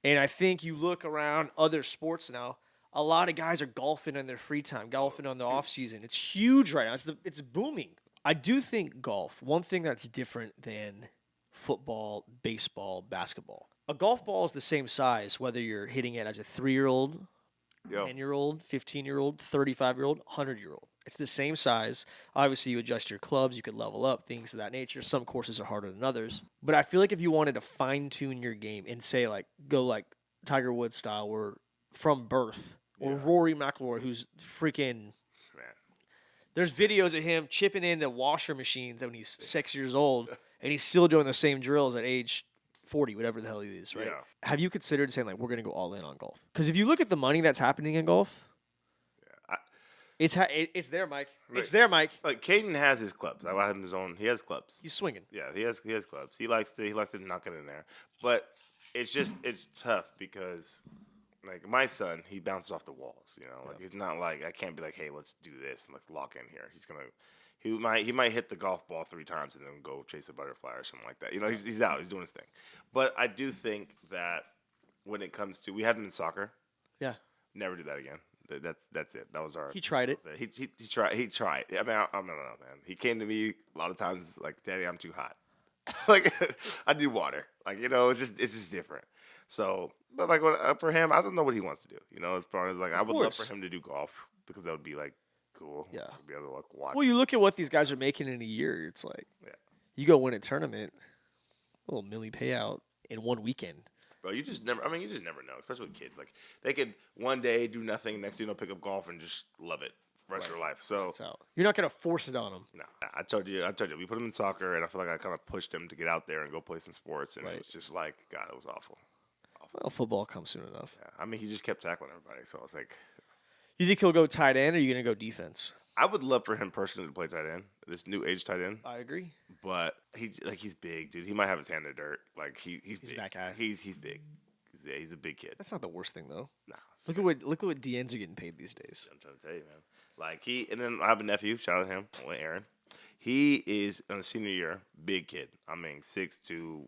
and I think you look around other sports now. A lot of guys are golfing in their free time, golfing on the off season. It's huge right now. It's booming. I do think golf. One thing that's different than football, baseball, basketball. A golf ball is the same size whether you're hitting it as a 3-year-old. 10-year-old, 15-year-old, 35-year-old, 100-year-old. It's the same size. Obviously, you adjust your clubs. You could level up, things of that nature. Some courses are harder than others. But I feel like if you wanted to fine-tune your game and say, like, go like Tiger Woods style or from birth or Rory McIlroy, who's freaking – there's videos of him chipping into washer machines when he's 6 years old, and he's still doing the same drills at age 40, whatever the hell he is, right? Yeah. Have you considered saying, like, we're going to go all in on golf? Because if you look at the money that's happening in golf, it's there, Mike. It's there, Mike. Like Caden has his clubs. I have him his own. He has clubs. He's swinging. Yeah, he has clubs. He likes to knock it in there. But it's tough because like my son, he bounces off the walls. You know, like he's not like I can't be like, hey, let's do this and let's lock in here. He might hit the golf ball 3 times and then go chase a butterfly or something like that. You know, he's out. He's doing his thing. But I do think that when it comes to we had him in soccer. Yeah. Never do that again. That's it. That was our. He tried it. He tried. He tried. I mean, I don't know, man. He came to me a lot of times like, "Daddy, I'm too hot." Like, I need water. Like, you know, it's just different. So, but like for him, I don't know what he wants to do. You know, as far as like, I would love for him to do golf because that would be like cool. Yeah. Be able to like watch. Well, you look at what these guys are making in a year. It's like, you go win a tournament, a little milli payout in one weekend. Bro, you just never know, especially with kids. Like, they could one day do nothing, next thing you know, pick up golf and just love it the rest of their life. So you're not going to force it on them. No. I told you, we put him in soccer, and I feel like I kind of pushed him to get out there and go play some sports, and it was just like, God, it was awful. Well, football comes soon enough. Yeah. I mean, he just kept tackling everybody, so I was like... You think he'll go tight end, or are you gonna go defense? I would love for him personally to play tight end, this new age tight end. I agree. But he's big, dude. He might have his hand in the dirt. Like he's big. that guy. He's big. He's a big kid. That's not the worst thing though. Nah, Look at what DNs are getting paid these days. I'm trying to tell you, man. Like and then I have a nephew. Shout out to him, Aaron. He is in a senior year, big kid. I mean, 6'2",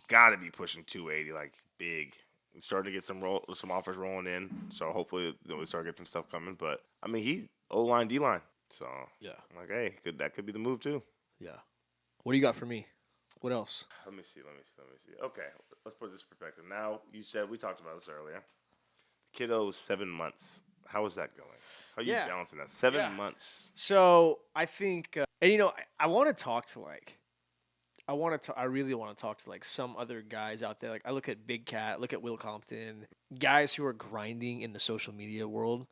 gotta be pushing 280. Like big. We're starting to get some offers rolling in. So hopefully we start getting some stuff coming. But I mean, he's O-line, D-line. So Yeah. I'm like, hey, that could be the move too. Yeah. What do you got for me? What else? Let me see. Okay, let's put this in perspective. Now, you said, we talked about this earlier. Kiddo's 7 months. How is that going? How are you balancing that? 7 months. So I think, and I want to talk to I really want to talk to like some other guys out there. Like I look at Big Cat, look at Will Compton, guys who are grinding in the social media world,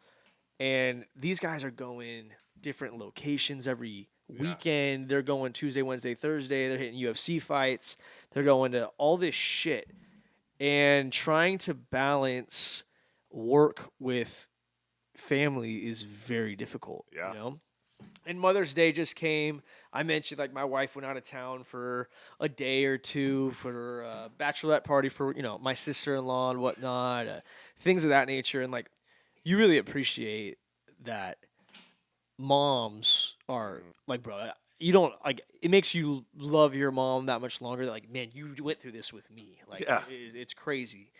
and these guys are going different locations every weekend. They're going Tuesday, Wednesday, Thursday. They're hitting UFC fights. They're going to all this shit and trying to balance work with family is very difficult. Yeah. You know? And Mother's Day just came. I mentioned like my wife went out of town for a day or two for a bachelorette party for, my sister-in-law and whatnot, things of that nature. And like, you really appreciate that moms are like, bro, you don't like, it makes you love your mom that much longer. Like, man, you went through this with me. Like, it's crazy.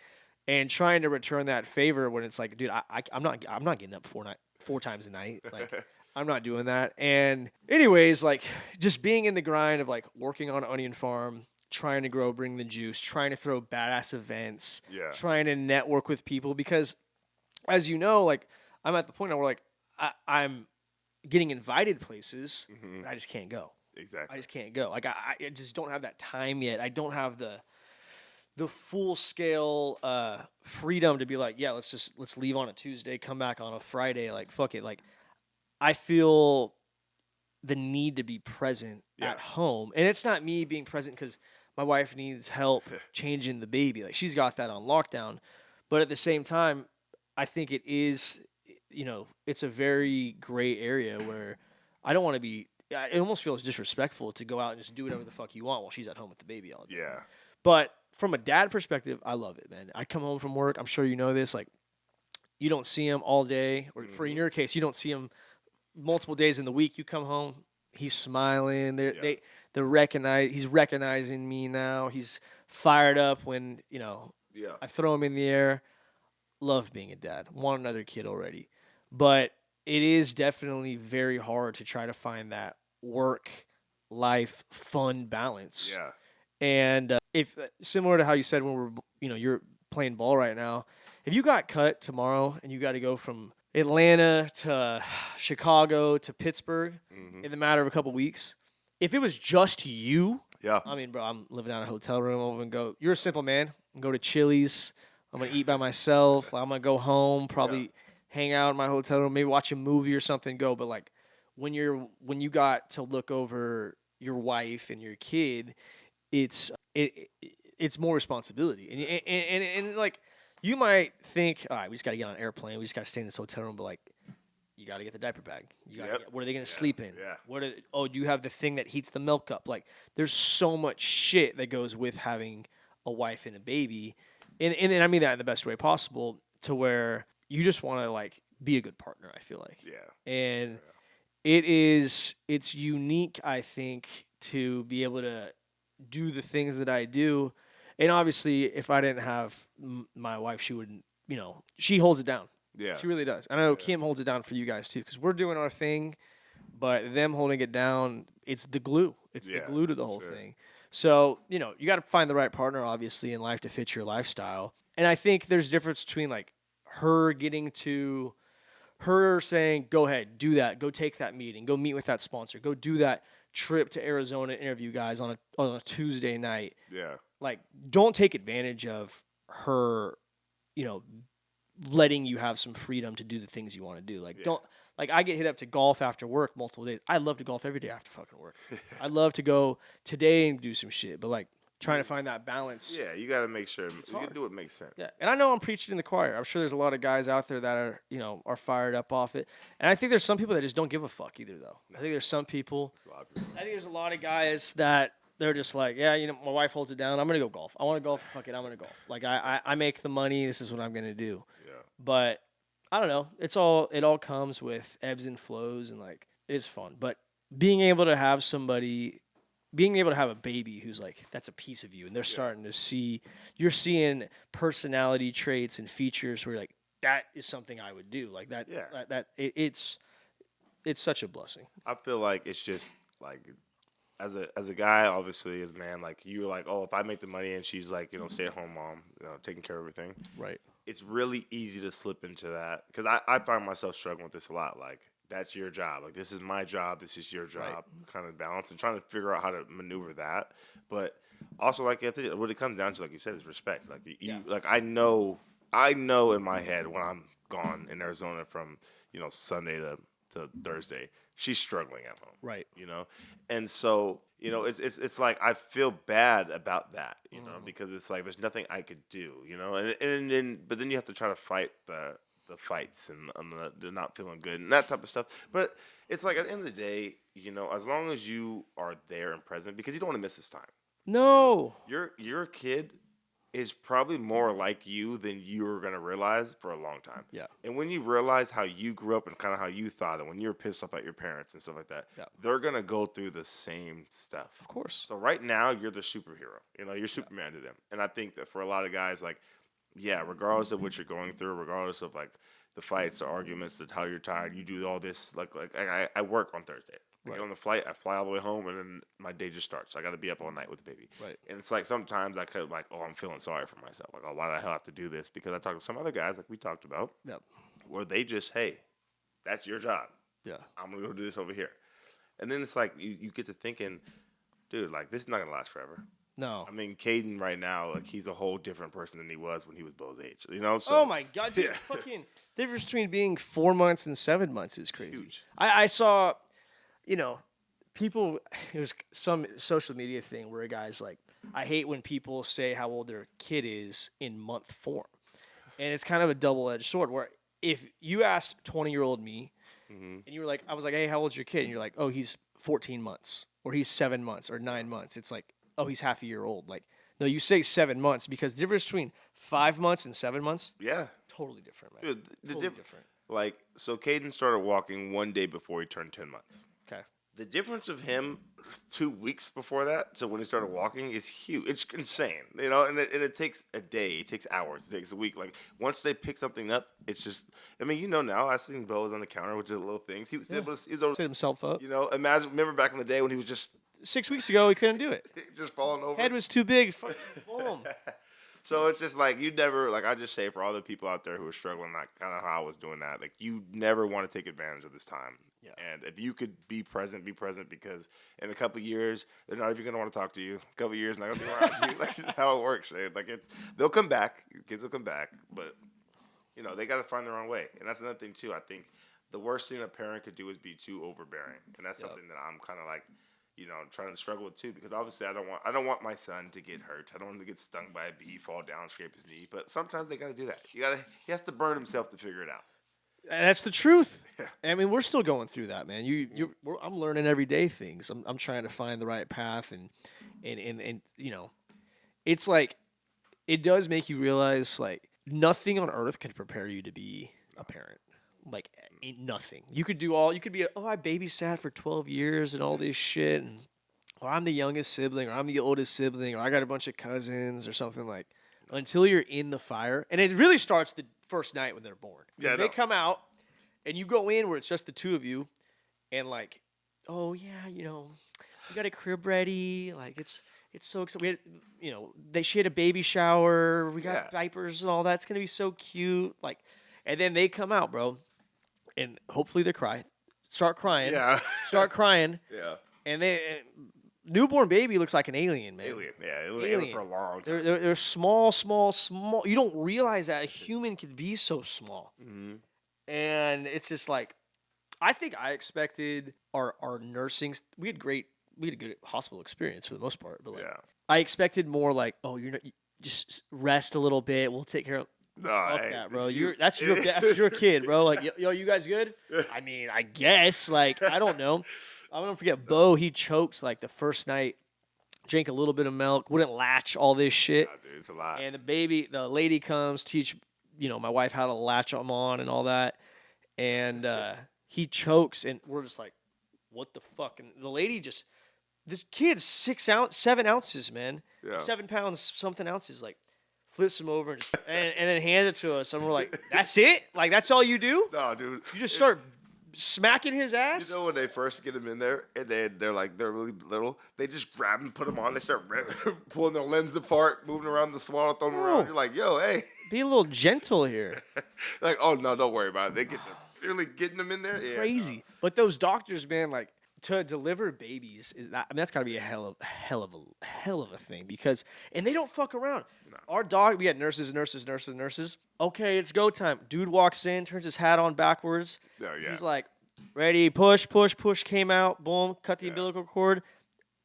And trying to return that favor when it's like, dude, I'm not getting up four times a night. Like, I'm not doing that. And anyways, like just being in the grind of like working on Onion Farm, trying to grow, bring the juice, trying to throw badass events, trying to network with people. Because as you know, like I'm at the point now where like I'm getting invited places, but I just can't go. Exactly. I just can't go. Like I just don't have that time yet. I don't have the full scale freedom to be like, yeah, let's leave on a Tuesday, come back on a Friday. Like fuck it. Like I feel the need to be present at home. And it's not me being present because my wife needs help changing the baby. Like she's got that on lockdown. But at the same time, I think it is, it's a very gray area where I don't want to be, it almost feels disrespectful to go out and just do whatever the fuck you want while she's at home with the baby all day. Yeah. But from a dad perspective, I love it, man. I come home from work. I'm sure you know this. Like, you don't see him all day. Or for in your case, you don't see him multiple days in the week. You come home, he's smiling. He's recognizing me now. He's fired up when I throw him in the air. Love being a dad. Want another kid already, but it is definitely very hard to try to find that work-life fun balance. Yeah. And if similar to how you said when you're playing ball right now, if you got cut tomorrow and you got to go from Atlanta to Chicago to Pittsburgh in the matter of a couple weeks. If it was just you, I mean, bro, I'm living out of a hotel room. I'm gonna go. You're a simple man. I'm gonna go to Chili's. I'm gonna eat by myself. I'm gonna go home, probably hang out in my hotel room, maybe watch a movie or something. Go, but like when you got to look over your wife and your kid, it's more responsibility, and like. You might think, all right, we just got to get on an airplane. We just got to stay in this hotel room. But, like, you got to get the diaper bag. What are they going to sleep in? Yeah. Do you have the thing that heats the milk up? Like, there's so much shit that goes with having a wife and a baby. And I mean that in the best way possible to where you just want to, like, be a good partner, I feel like. Yeah. And it's unique, I think, to be able to do the things that I do. And obviously, if I didn't have my wife, she wouldn't, she holds it down. Yeah. She really does. And I know Kim holds it down for you guys, too, because we're doing our thing, but them holding it down, it's the glue. It's the glue to the whole thing. So, you got to find the right partner, obviously, in life to fit your lifestyle. And I think there's a difference between, like, her saying, go ahead, do that. Go take that meeting. Go meet with that sponsor. Go do that trip to Arizona, interview guys on a Tuesday night. Yeah. Like, don't take advantage of her, letting you have some freedom to do the things you want to do. Like, don't, like, I get hit up to golf after work multiple days. I love to golf every day after fucking work. I love to go today and do some shit. But, like, trying to find that balance. Yeah, you got to make sure you can do what makes sense. Yeah, and I know I'm preaching in the choir. I'm sure there's a lot of guys out there that are, are fired up off it. And I think there's some people that just don't give a fuck either, though. I think there's some people. I think there's a lot of guys that they're just like, yeah, my wife holds it down. I'm gonna go golf. I want to golf. Fuck it, I'm gonna golf. Like I make the money. This is what I'm gonna do. Yeah. But I don't know. It all comes with ebbs and flows, and like it's fun. But being able to have a baby who's like, that's a piece of you, and they're starting to see, you're seeing personality traits and features where you're like, that is something I would do. Like that, it's such a blessing. I feel like it's just like, as a guy, obviously, as a man, like you're like, oh, if I make the money and she's like, stay at home mom, taking care of everything. Right. It's really easy to slip into that because I find myself struggling with this a lot. Like, that's your job. Like, this is my job. This is your job. Kind of balance and trying to figure out how to maneuver that. But also, like, what it comes down to, like you said, is respect. Like, like I know in my head when I'm gone in Arizona from Sunday to Thursday, she's struggling at home. Right. And so it's like I feel bad about that. Because it's like there's nothing I could do. And then but then you have to try to fight the fights and the not feeling good and that type of stuff. But it's like at the end of the day, as long as you are there and present, because you don't want to miss this time. No. Your kid is probably more like you than you're going to realize for a long time. Yeah. And when you realize how you grew up and kind of how you thought, and when you're pissed off at your parents and stuff like that, they're going to go through the same stuff. Of course. So right now, you're the superhero. You're Superman to them. And I think that for a lot of guys, like, yeah, regardless of what you're going through, regardless of, like, the fights, the arguments, how you're tired, you do all this. Like I work on Thursday. I get on the flight, I fly all the way home, and then my day just starts. I got to be up all night with the baby. Right. And it's like sometimes I could I'm feeling sorry for myself. Like, oh, why the hell I have to do this? Because I talked to some other guys, like we talked about, where they just, hey, that's your job. Yeah. I'm going to go do this over here. And then it's like you get to thinking, dude, like, this is not going to last forever. No. I mean, Caden right now, like, he's a whole different person than he was when he was Bo's age. So, oh, my God. Dude, fucking the difference between being 4 months and 7 months is crazy. Huge. I saw, people, it was some social media thing where a guy's like, I hate when people say how old their kid is in month form. And it's kind of a double-edged sword where if you asked 20-year-old me and you were like, I was like, hey, how old's your kid? And you're like, oh, he's 14 months or he's 7 months or 9 months. It's like, oh, he's half a year old. Like, no, you say 7 months because the difference between 5 months and 7 months, totally different, man. Dude, totally different. Like, so Caden started walking one day before he turned 10 months. Okay. The difference of him 2 weeks before that, so when he started walking, is huge. It's insane, and it takes a day, it takes hours, it takes a week. Like, once they pick something up, it's just, I mean, now, I seen Bo was on the counter with the little things. He was able to, set himself up. Remember back in the day when he was just 6 weeks ago, he couldn't do it. just falling over. Head was too big. Fucking boom. So it's just like you never, like I just say for all the people out there who are struggling, like kind of how I was doing that, like you never want to take advantage of this time. Yeah. And if you could be present because in a couple of years, they're not even going to want to talk to you. A couple of years, not going to be around you. Like, that's how it works, right? Like, they'll come back. Kids will come back. But, they got to find their own way. And that's another thing, too. I think the worst thing a parent could do is be too overbearing. And that's something that I'm kind of like, trying to struggle with, too. Because obviously I don't want my son to get hurt. I don't want him to get stung by a bee, fall down, scrape his knee. But sometimes they got to do that. He has to burn himself to figure it out. That's the truth. Yeah. I mean, we're still going through that, man. I'm learning every day things. I'm trying to find the right path, and it's like it does make you realize like nothing on earth can prepare you to be a parent. Like nothing. You could be I babysat for 12 years and all this shit, or I'm the youngest sibling, or I'm the oldest sibling, or I got a bunch of cousins or something like. Until you're in the fire, and it really starts the first night when they're born. Yeah, they come out, and you go in where it's just the two of you, and like, oh yeah, we got a crib ready. Like it's so exciting. We had, she had a baby shower. We got diapers and all that. It's gonna be so cute. Like, and then they come out, bro, and hopefully they start crying. Yeah, start crying. Yeah, and newborn baby looks like an alien, man. Alien, yeah. It was alien for a long time. They're small. You don't realize that a human can be so small. Mm-hmm. And it's just like, I think I expected our nursing. We had a good hospital experience for the most part. But I expected more like, oh, you're not, just rest a little bit. We'll take care of. No, Fuck hey, that, bro. you- That's your kid, bro. Like, yo, you guys good? I mean, I guess. Like, I don't know. I don't forget Bo. He chokes like the first night. Drank a little bit of milk. Wouldn't latch all this shit. Nah, dude, it's a lot. And the lady comes teach, my wife how to latch them on and all that. And he chokes, and we're just like, what the fuck? And the lady just, this kid's 7 ounces, man. Yeah. 7 pounds, something ounces. Like, flips him over and then hands it to us. And we're like, that's it? Like, that's all you do? No, dude. You just start smacking his ass? You know when they first get him in there and they're really little, they just grab him, put him on, they start pulling their limbs apart, moving around the swaddle, throwing them around. You're like, yo, hey. Be a little gentle here. Like, oh no, don't worry about it. They get really getting them in there. Yeah, Crazy. no. But those doctors, man, like, to deliver babies that's got to be a hell of a thing because they don't fuck around. No. Our dog, we had nurses. Okay, it's go time. Dude walks in, turns his hat on backwards. Oh, yeah. He's like, ready, push, came out, boom, cut the umbilical cord.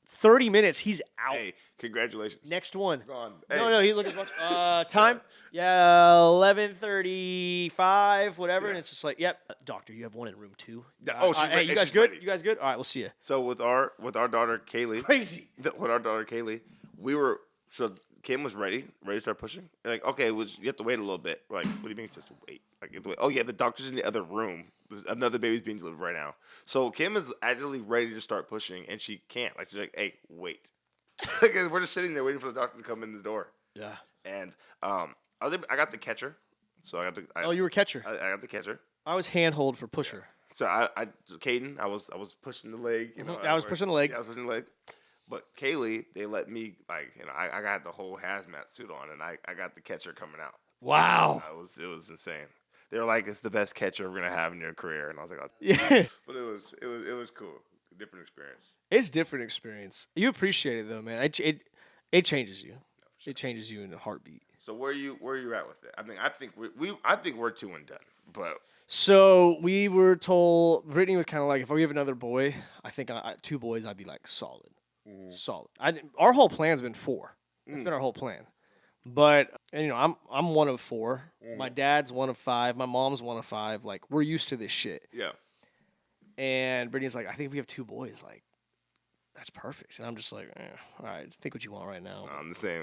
30 minutes, he's out. Hey, congratulations. Next one. Gone. No, he look at his watch. Time? Yeah, 11:35, whatever. Yeah. And it's just like, yep, doctor, you have one in room 2. Yeah, oh, she's hey, ready. you guys She's good? ready. You guys good? All right, we'll see you. So with our daughter Kaylee, Crazy. Kim was ready to start pushing. And like, okay, you have to wait a little bit. We're like, what do you mean just to wait? Like, you have to wait. Oh yeah, the doctor's in the other room. There's another baby's being delivered right now. So Kim is actually ready to start pushing, and she can't. Like, she's like, hey, wait. And we're just sitting there waiting for the doctor to come in the door. Yeah. And I got the catcher. So I got the. You were catcher. I got the catcher. I was handhold for pusher. So Caden, I was pushing the leg. You know, I was pushing the leg. Yeah, I was pushing the leg. But Kaylee, they let me I got the whole hazmat suit on, and I got the catcher coming out. Wow. It was insane. They were like, it's the best catcher we're gonna have in your career, and I was like, oh. Yeah. But it was cool, different experience. It's different experience. You appreciate it though, man. It changes you. It changes you in a heartbeat. So where you at with it? I mean, I think we're 2 and done, but. So we were told, Brittany was kind of like, if we have another boy, I think 2 boys, I'd be like solid. Mm-hmm. Solid. Our whole plan's been 4. That's been our whole plan. But I'm one of 4. Mm-hmm. My dad's one of 5. My mom's one of 5. Like, we're used to this shit. Yeah. And Brittany's like, I think if we have 2 boys, like, that's perfect. And I'm just like, all right, think what you want right now. No, I'm the same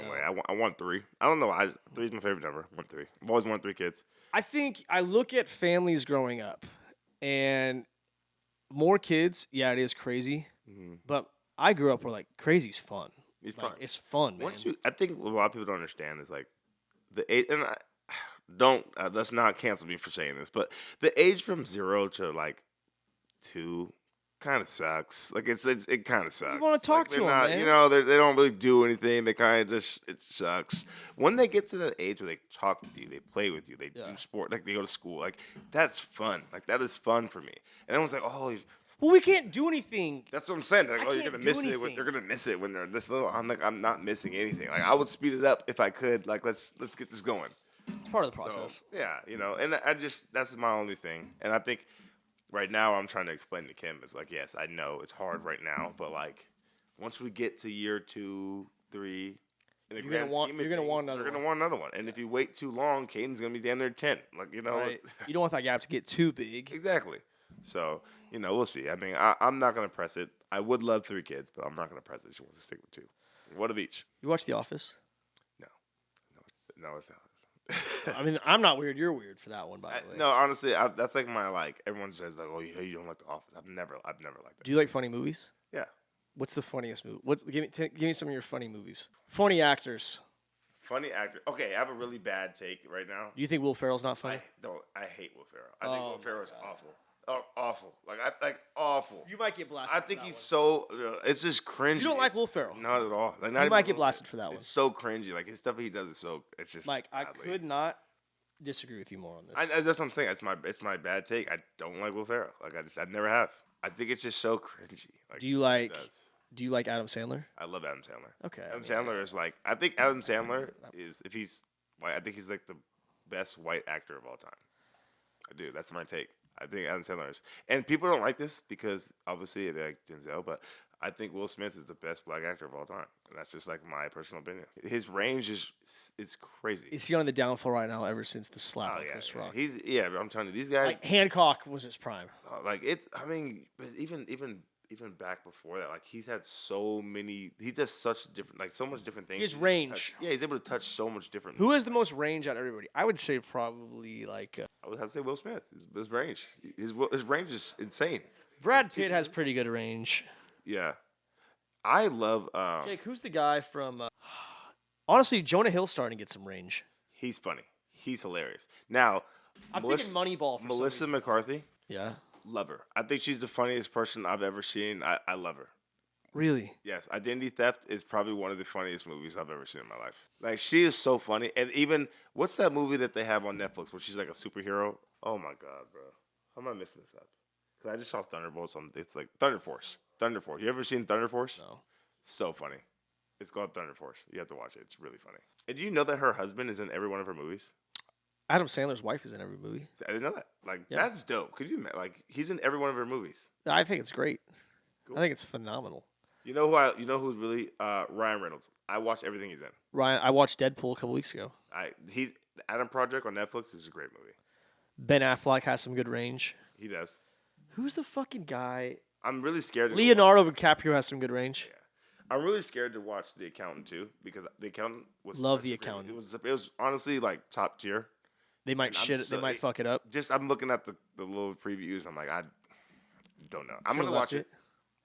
way. I want 3. I don't know. 3 is my favorite number. I want 3. I've always wanted 3 kids. I think I look at families growing up, and more kids. Yeah, it is crazy, but I grew up where like crazy's fun. It's like, fun. It's fun, man. I think what a lot of people don't understand is like the age, and let's not cancel me for saying this, but the age from 0 to like 2 kind of sucks. Like it kind of sucks. You want to talk to them, man. You know, they don't really do anything. They kind of just, it sucks. When they get to that age where they talk with you, they play with you, they do sport, like they go to school, like that's fun. Like that is fun for me. And everyone's like, oh. Well, we can't do anything. That's what I'm saying. They're like, I you're can't gonna do miss anything. it. They're gonna miss it when they're this little. I'm like, I'm not missing anything. Like I would speed it up if I could. Like let's get this going. It's part of the process. So, yeah, and that's my only thing. And I think right now I'm trying to explain to Kim is like, yes, I know it's hard right now, but like once we get to year 2, 3, you're gonna want another one. And if you wait too long, Caden's gonna be down there 10. Like right. You don't want that gap to get too big. Exactly. So we'll see. I mean, I'm not gonna press it. I would love 3 kids, but I'm not gonna press it. She wants to stick with 2. One of each. You watch The Office? No, it's not. I mean, I'm not weird. You're weird for that one, by the way. No, honestly, that's like my everyone says like, oh, you don't like The Office. I've never liked that. Do you like funny movies? Yeah. What's the funniest movie? Give me some of your funny movies. Funny actors. Funny actor. Okay, I have a really bad take right now. Do you think Will Ferrell's not funny? I hate Will Ferrell. I think Will Ferrell is awful. Oh, awful. Like awful. You might get blasted. I think he's so. It's just cringy. You don't like Will Ferrell? Not at all. Like, you might get blasted for that one. It's so cringy. Like his stuff he does is so. It's just. Mike, I could not disagree with you more on this. That's what I'm saying. It's my bad take. I don't like Will Ferrell. Like I never have. I think it's just so cringy. Like, Do you like Adam Sandler? I love Adam Sandler. Okay. Sandler is like. I think Adam Sandler is if he's. I think he's like the best white actor of all time. I do. That's my take. I think Adam Sandler is. And people don't like this because obviously they like Denzel, but I think Will Smith is the best black actor of all time, and that's just like my personal opinion. His range is crazy. Is he on the downfall right now? Ever since the slap Oh on yeah, Chris Rock, but I'm telling you, these guys like Hancock was his prime. like it's. I mean, but even back before that, like he's had so many. He does such different, like so much different things. His range. He's able to touch so much different. Who has the most range out of everybody? I would say probably like I would have to say Will Smith. His range, his range is insane. Brad Pitt has pretty good range. Yeah, I love. Jake, who's the guy from? Honestly, Jonah Hill's starting to get some range. He's funny. He's hilarious. Now, I'm thinking Moneyball. For Melissa McCarthy. Yeah. Love her. I think she's the funniest person I've ever seen. I love her. Really? Yes, Identity Theft is probably one of the funniest movies I've ever seen in my life. Like, she is so funny. And even, what's that movie that they have on Netflix where she's like a superhero? Oh, my God, bro. How am I missing this up? Because I just saw Thunderbolts on, it's like Thunder Force. Thunder Force. You ever seen Thunder Force? No. It's so funny. It's called Thunder Force. You have to watch it. It's really funny. And do you know that her husband is in every one of her movies? Adam Sandler's wife is in every movie. I didn't know that. Like, Yeah. that's dope. Could you imagine? Like, he's in every one of her movies. I think it's great. Cool. I think it's phenomenal. You know who's really Ryan Reynolds. I watch everything he's in. Ryan, I watched Deadpool a couple weeks ago. The Adam Project on Netflix is a great movie. Ben Affleck has some good range. He does. Who's the fucking guy? I'm really scared. Leonardo DiCaprio has some good range. Yeah. I'm really scared to watch The Accountant too because The Accountant was Love The Accountant. It was honestly like top tier. They might They might fuck it up. Just I'm looking at the little previews. I'm like I don't know. I'm gonna watch it,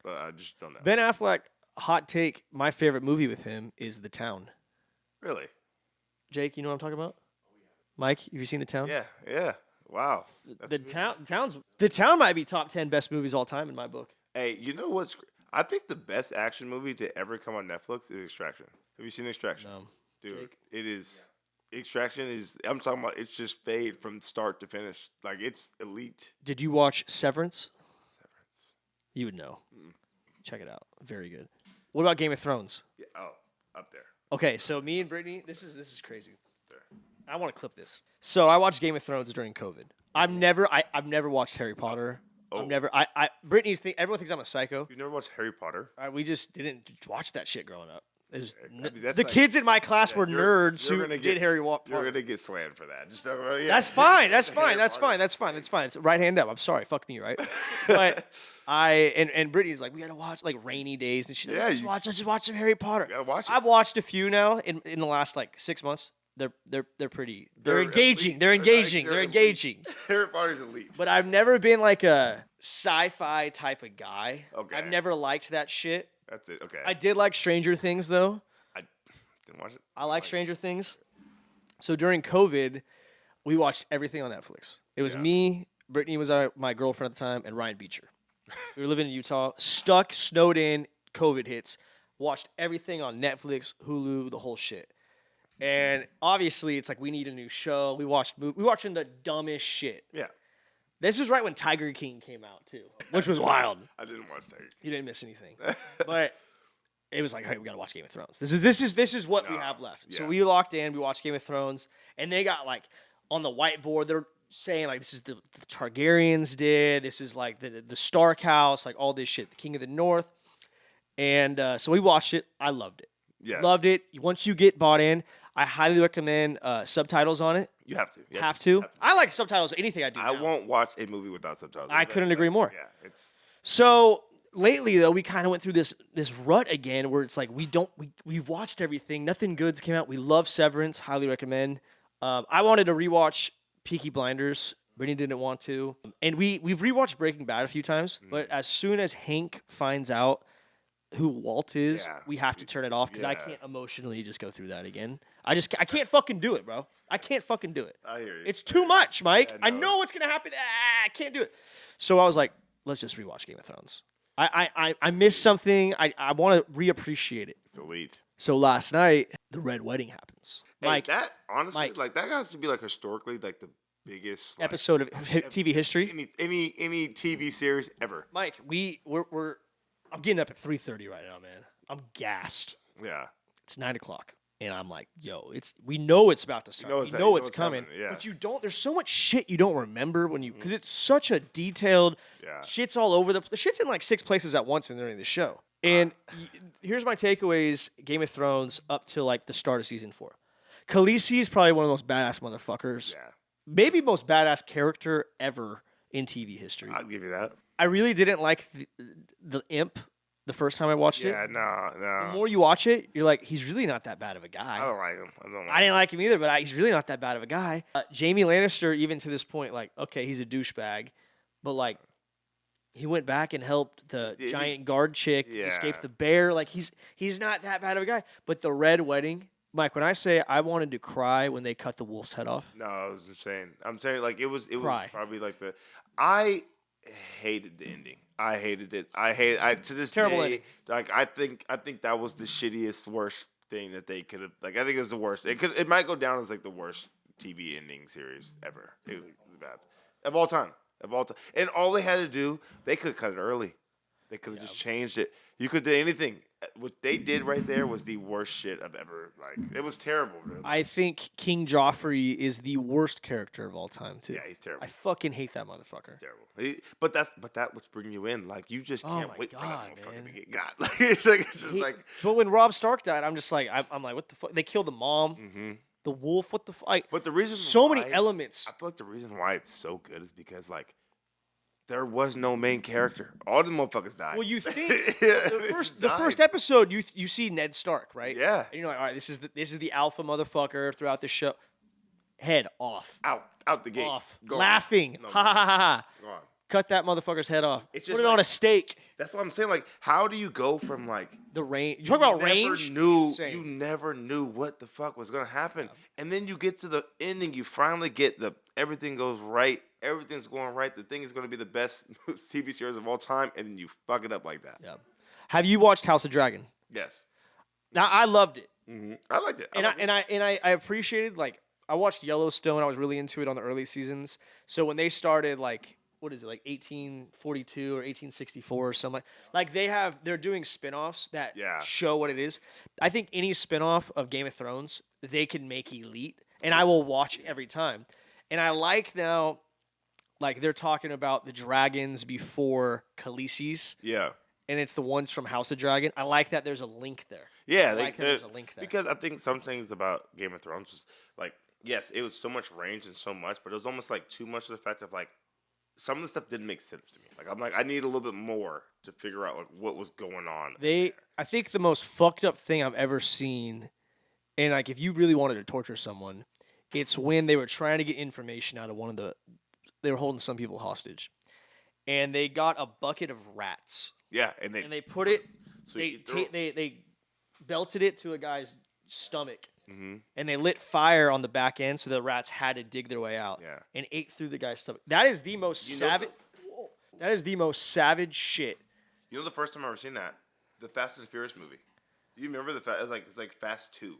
but I just don't know. Ben Affleck, hot take. My favorite movie with him is The Town. Really? Jake, you know what I'm talking about? Mike, have you seen The Town? Yeah. Wow. The Town might be top 10 best movies all time in my book. Hey, you know what's? I think the best action movie to ever come on Netflix is Extraction. Have you seen Extraction? No. Dude, Jake? it is. Extraction is. I'm talking about. It's just fade from start to finish. Like it's elite. Did you watch Severance? You would know. Check it out. Very good. What about Game of Thrones? Yeah, oh, up there. Okay, so me and Brittany, this is crazy. There. I want to clip this. So I watched Game of Thrones during COVID. I've never watched Harry Potter. Oh. Brittany's everyone thinks I'm a psycho. You never watched Harry Potter? We just didn't watch that shit growing up. That's The like- kids in my class were nerds you're who gonna did get- Harry Potter. You're gonna get slammed for that. Just That's fine. That's fine. Harry That's Potter. fine. That's fine. That's fine. That's fine. It's right hand up. I'm sorry. Fuck me, right? But and Brittany's like, we gotta watch like Rainy Days, and she's like, let's just watch some Harry Potter. gotta watch it. I've watched a few now in the last like 6 months. They're pretty. They're They're engaging. elite. They're engaging. They're They're elite. engaging. Harry Potter's elite. But I've never been like a sci-fi type of guy. Okay. I've never liked that shit. That's it. Okay. I did like Stranger Things though. I didn't watch it. I like Stranger Things. So during COVID, we watched everything on Netflix. It was me, Brittany was my girlfriend at the time, and Ryan Beecher. We were living in Utah, stuck, snowed in, COVID hits. Watched everything on Netflix, Hulu, the whole shit. And obviously, it's like we need a new show. We watching the dumbest shit. Yeah. This is right when Tiger King came out too, which was wild. I didn't watch that. You didn't miss anything, but it was like, hey, we gotta watch Game of Thrones. This is what we have left. So yeah. we locked in. We watched Game of Thrones, and they got like on the whiteboard. They're saying like this is the Targaryens did. This is like the Stark House, like all this shit. The King of the North, and so we watched it. I loved it. Yeah. Loved it. Once you get bought in, I highly recommend subtitles on it. You have to. You Have to. I like subtitles. Anything I do. I now. won't watch a movie without subtitles. I couldn't agree more. Yeah. It's. So lately, though, we kind of went through this rut again, where it's like we've watched everything. Nothing good's came out. We love Severance. Highly recommend. I wanted to rewatch Peaky Blinders. Brittany didn't want to, and we've rewatched Breaking Bad a few times. But as soon as Hank finds out who Walt is, we have to turn it off because I can't emotionally just go through that again. I can't fucking do it, bro. I can't fucking do it. I hear you. It's too much, Mike. Yeah, I no. know what's gonna happen. I can't do it. So I was like, let's just rewatch Game of Thrones. I missed something. I want to reappreciate it. It's elite. So last night, the Red Wedding happens. Hey, Like that honestly, Mike. like that has to be like historically like the biggest like, episode of TV history. any TV series ever. Mike, we're I'm getting up at 3:30 right now, man. I'm gassed. Yeah. It's 9:00. And I'm like, yo, we know it's about to start. We know it's coming. happening, yeah. But you don't, there's so much shit you don't remember because it's such a detailed, Yeah. shit's all over the shit's in like 6 places at once during the show. And here's my takeaways: Game of Thrones up to like the start of season 4. Khaleesi is probably one of the most badass motherfuckers, Yeah, maybe most badass character ever in TV history. I'll give you that. I really didn't like the imp the first time I watched it. Yeah, no. The more you watch it, you're like, he's really not that bad of a guy. I don't like him. I don't like I didn't like him either, but he's really not that bad of a guy. Jamie Lannister, even to this point, like, okay, he's a douchebag, but like, he went back and helped the giant guard chick escape the bear. Like, he's not that bad of a guy. But the Red Wedding, Mike, when I say I wanted to cry when they cut the wolf's head off. No, it was insane. I'm saying like it was Cry. probably like I hated the ending. I hated it. I to this Terrible day, ending. like I think that was the shittiest, worst thing that they could have. Like I think it was the worst. It might go down as like the worst TV ending series ever. It was bad of all time. And all they had to do, they could have cut it early. They could have just changed it. You could do anything. What they did right there was the worst shit I've ever It was terrible, man. I think King Joffrey is the worst character of all time, too. Yeah, he's terrible. I fucking hate that motherfucker. Terrible. But that would bring you in. Like you just can't wait for that motherfucker man. to get got. Like it's just like. But when Robb Stark died, I'm just like, I'm like, what the fuck? They killed the mom, the wolf. What the fuck? But the reason so many elements. I feel like the reason why it's so good is because like there was no main character. All the motherfuckers died. Well, you think the first episode, you see Ned Stark, right? Yeah. And you're like, all right, this is the alpha motherfucker throughout the show. Head off. Out the gate. Off. Gone. Laughing. No, Ha ha ha ha. Gone. Cut that motherfucker's head off. It's Put just it on like- a stake. That's what I'm saying. Like, how do you go from like The range. You talk about range. You never knew what the fuck was gonna happen, and then you get to the ending. You finally get everything goes right. Everything's going right. The thing is going to be the best TV series of all time, and then you fuck it up like that. Yeah. Have you watched House of Dragon? Yes. Now I loved it, I liked it. I appreciated, like, I watched Yellowstone. I was really into it on the early seasons. So when they started, like, what is it, like 1842 or 1864 or something, like they're doing spinoffs that show what it is. I think any spinoff of Game of Thrones they can make elite, and I will watch every time. And I like now, like, they're talking about the dragons before Khaleesi's. Yeah. And it's the ones from House of Dragon. I like that there's a link there. Yeah, there's a link there. Because I think some things about Game of Thrones was like, yes, it was so much range and so much, but it was almost like too much of the fact of like some of the stuff didn't make sense to me. Like I'm like, I need a little bit more to figure out like what was going on. I think the most fucked up thing I've ever seen, and like if you really wanted to torture someone, it's when they were trying to get information out of they were holding some people hostage, and they got a bucket of rats. Yeah, and they put it. They belted it to a guy's stomach, and they lit fire on the back end, so the rats had to dig their way out. Yeah. And ate through the guy's stomach. That is the most savage. That is the most savage shit. You know the first time I ever seen that, the Fast and the Furious movie. Do you remember it's like Fast 2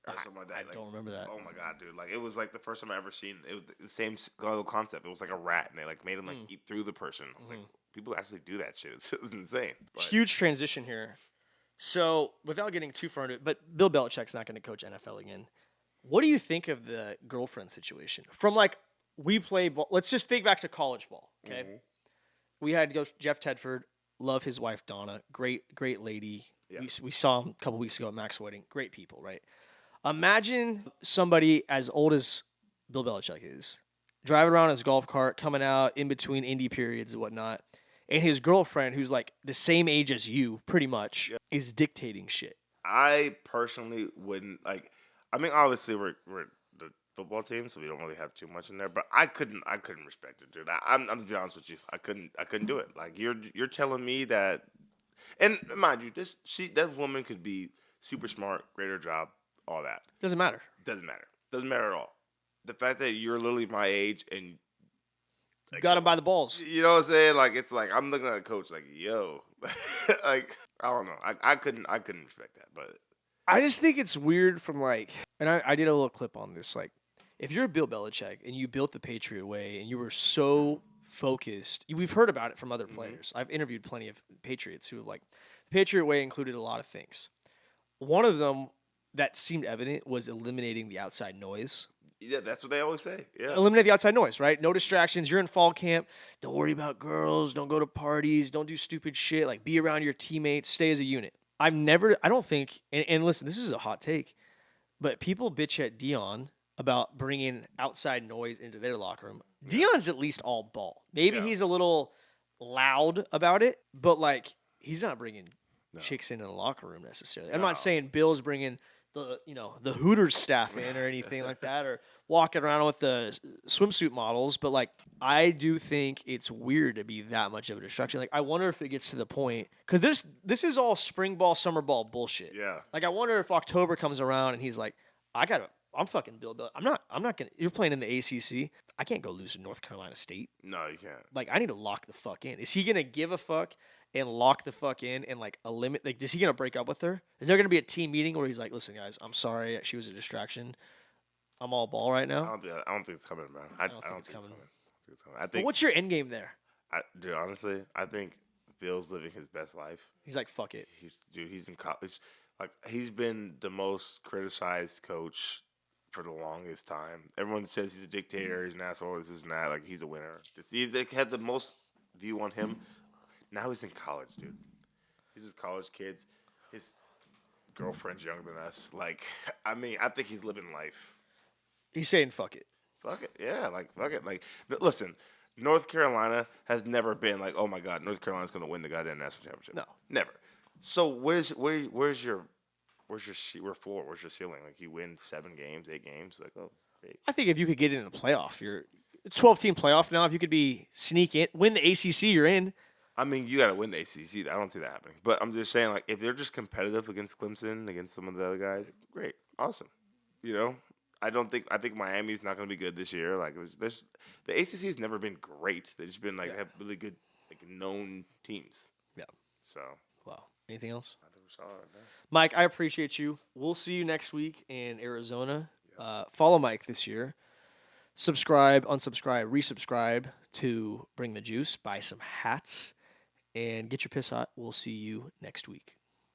or something like that? I don't remember that. Oh my god, dude! Like it was like the first time I ever seen it. Was the same little concept. It was like a rat, and they like made him like eat through the person. I was like, people actually do that shit. It was insane. But. Huge transition here. So without getting too far into it, but Bill Belichick's not going to coach NFL again. What do you think of the girlfriend situation? From like we play ball. Let's just think back to college ball. Okay, we had Jeff Tedford. Love his wife Donna. Great lady. Yeah. We saw him a couple weeks ago at Mac's wedding. Great people, right? Imagine somebody as old as Bill Belichick is, driving around his golf cart, coming out in between indie periods and whatnot, and his girlfriend, who's like the same age as you, pretty much, is dictating shit. I personally wouldn't like. I mean, obviously we're the football team, so we don't really have too much in there. But I couldn't respect it, dude. I'm to be honest with you, I couldn't do it. Like you're telling me that, and mind you, that woman could be super smart, great at her job, all that. Doesn't matter. Doesn't matter at all. The fact that you're literally my age and like, got him by the balls. You know what I'm saying? Like it's like I'm looking at a coach like, yo, like I don't know. I couldn't respect that, but I just think it's weird from like, and I did a little clip on this. Like, if you're Bill Belichick and you built the Patriot way and you were so focused, we've heard about it from other players. I've interviewed plenty of Patriots who like the Patriot way included a lot of things. One of them that seemed evident was eliminating the outside noise. Yeah, that's what they always say. Yeah. Eliminate the outside noise, right? No distractions. You're in fall camp. Don't worry about girls. Don't go to parties. Don't do stupid shit. Like, be around your teammates. Stay as a unit. I don't think, and listen, this is a hot take, but people bitch at Dion about bringing outside noise into their locker room. Dion's at least all ball. Maybe he's a little loud about it, but like he's not bringing chicks into the locker room necessarily. I'm not saying Bill's bringing the Hooters staff in or anything like that, or walking around with the swimsuit models. But like, I do think it's weird to be that much of a distraction. Like, I wonder if it gets to the point, because this is all spring ball, summer ball bullshit. Yeah. Like, I wonder if October comes around and he's like, I'm fucking Bill. I'm not gonna. You're playing in the ACC. I can't go lose to North Carolina State. No, you can't. Like, I need to lock the fuck in. Is he gonna give a fuck and lock the fuck in and like a limit? Like, is he gonna break up with her? Is there gonna be a team meeting where he's like, "Listen, guys, I'm sorry, she was a distraction. I'm all ball right now." I don't think it's coming, man. I don't think it's coming. I think. But what's your end game there? Dude, honestly, I think Bill's living his best life. He's like, fuck it. He's in college. Like, he's been the most criticized coach for the longest time. Everyone says he's a dictator, he's an asshole, this is and that. Like, he's a winner. They had the most view on him. Now he's in college, dude. He's with college kids. His girlfriend's younger than us. Like, I mean, I think he's living life. He's saying, fuck it. Fuck it. Yeah, like, fuck it. Like, listen, North Carolina has never been like, oh my God, North Carolina's going to win the goddamn national championship. No. Never. So where's your floor? Where's your ceiling? Like, you win 7 games, 8 games. Like, oh, great. I think if you could get in a playoff, it's 12-team playoff now. If you could sneak in, win the ACC, you're in. I mean, you got to win the ACC. I don't see that happening. But I'm just saying, like, if they're just competitive against Clemson, against some of the other guys, great, awesome. You know, I think Miami's not going to be good this year. Like, the ACC has never been great. They've just been like have really good, like, known teams. Yeah. So. Wow. Anything else? I think we're solid. Man. Mike, I appreciate you. We'll see you next week in Arizona. Follow Mike this year. Subscribe, unsubscribe, resubscribe to Bring the Juice. Buy some hats and get your piss hot. We'll see you next week.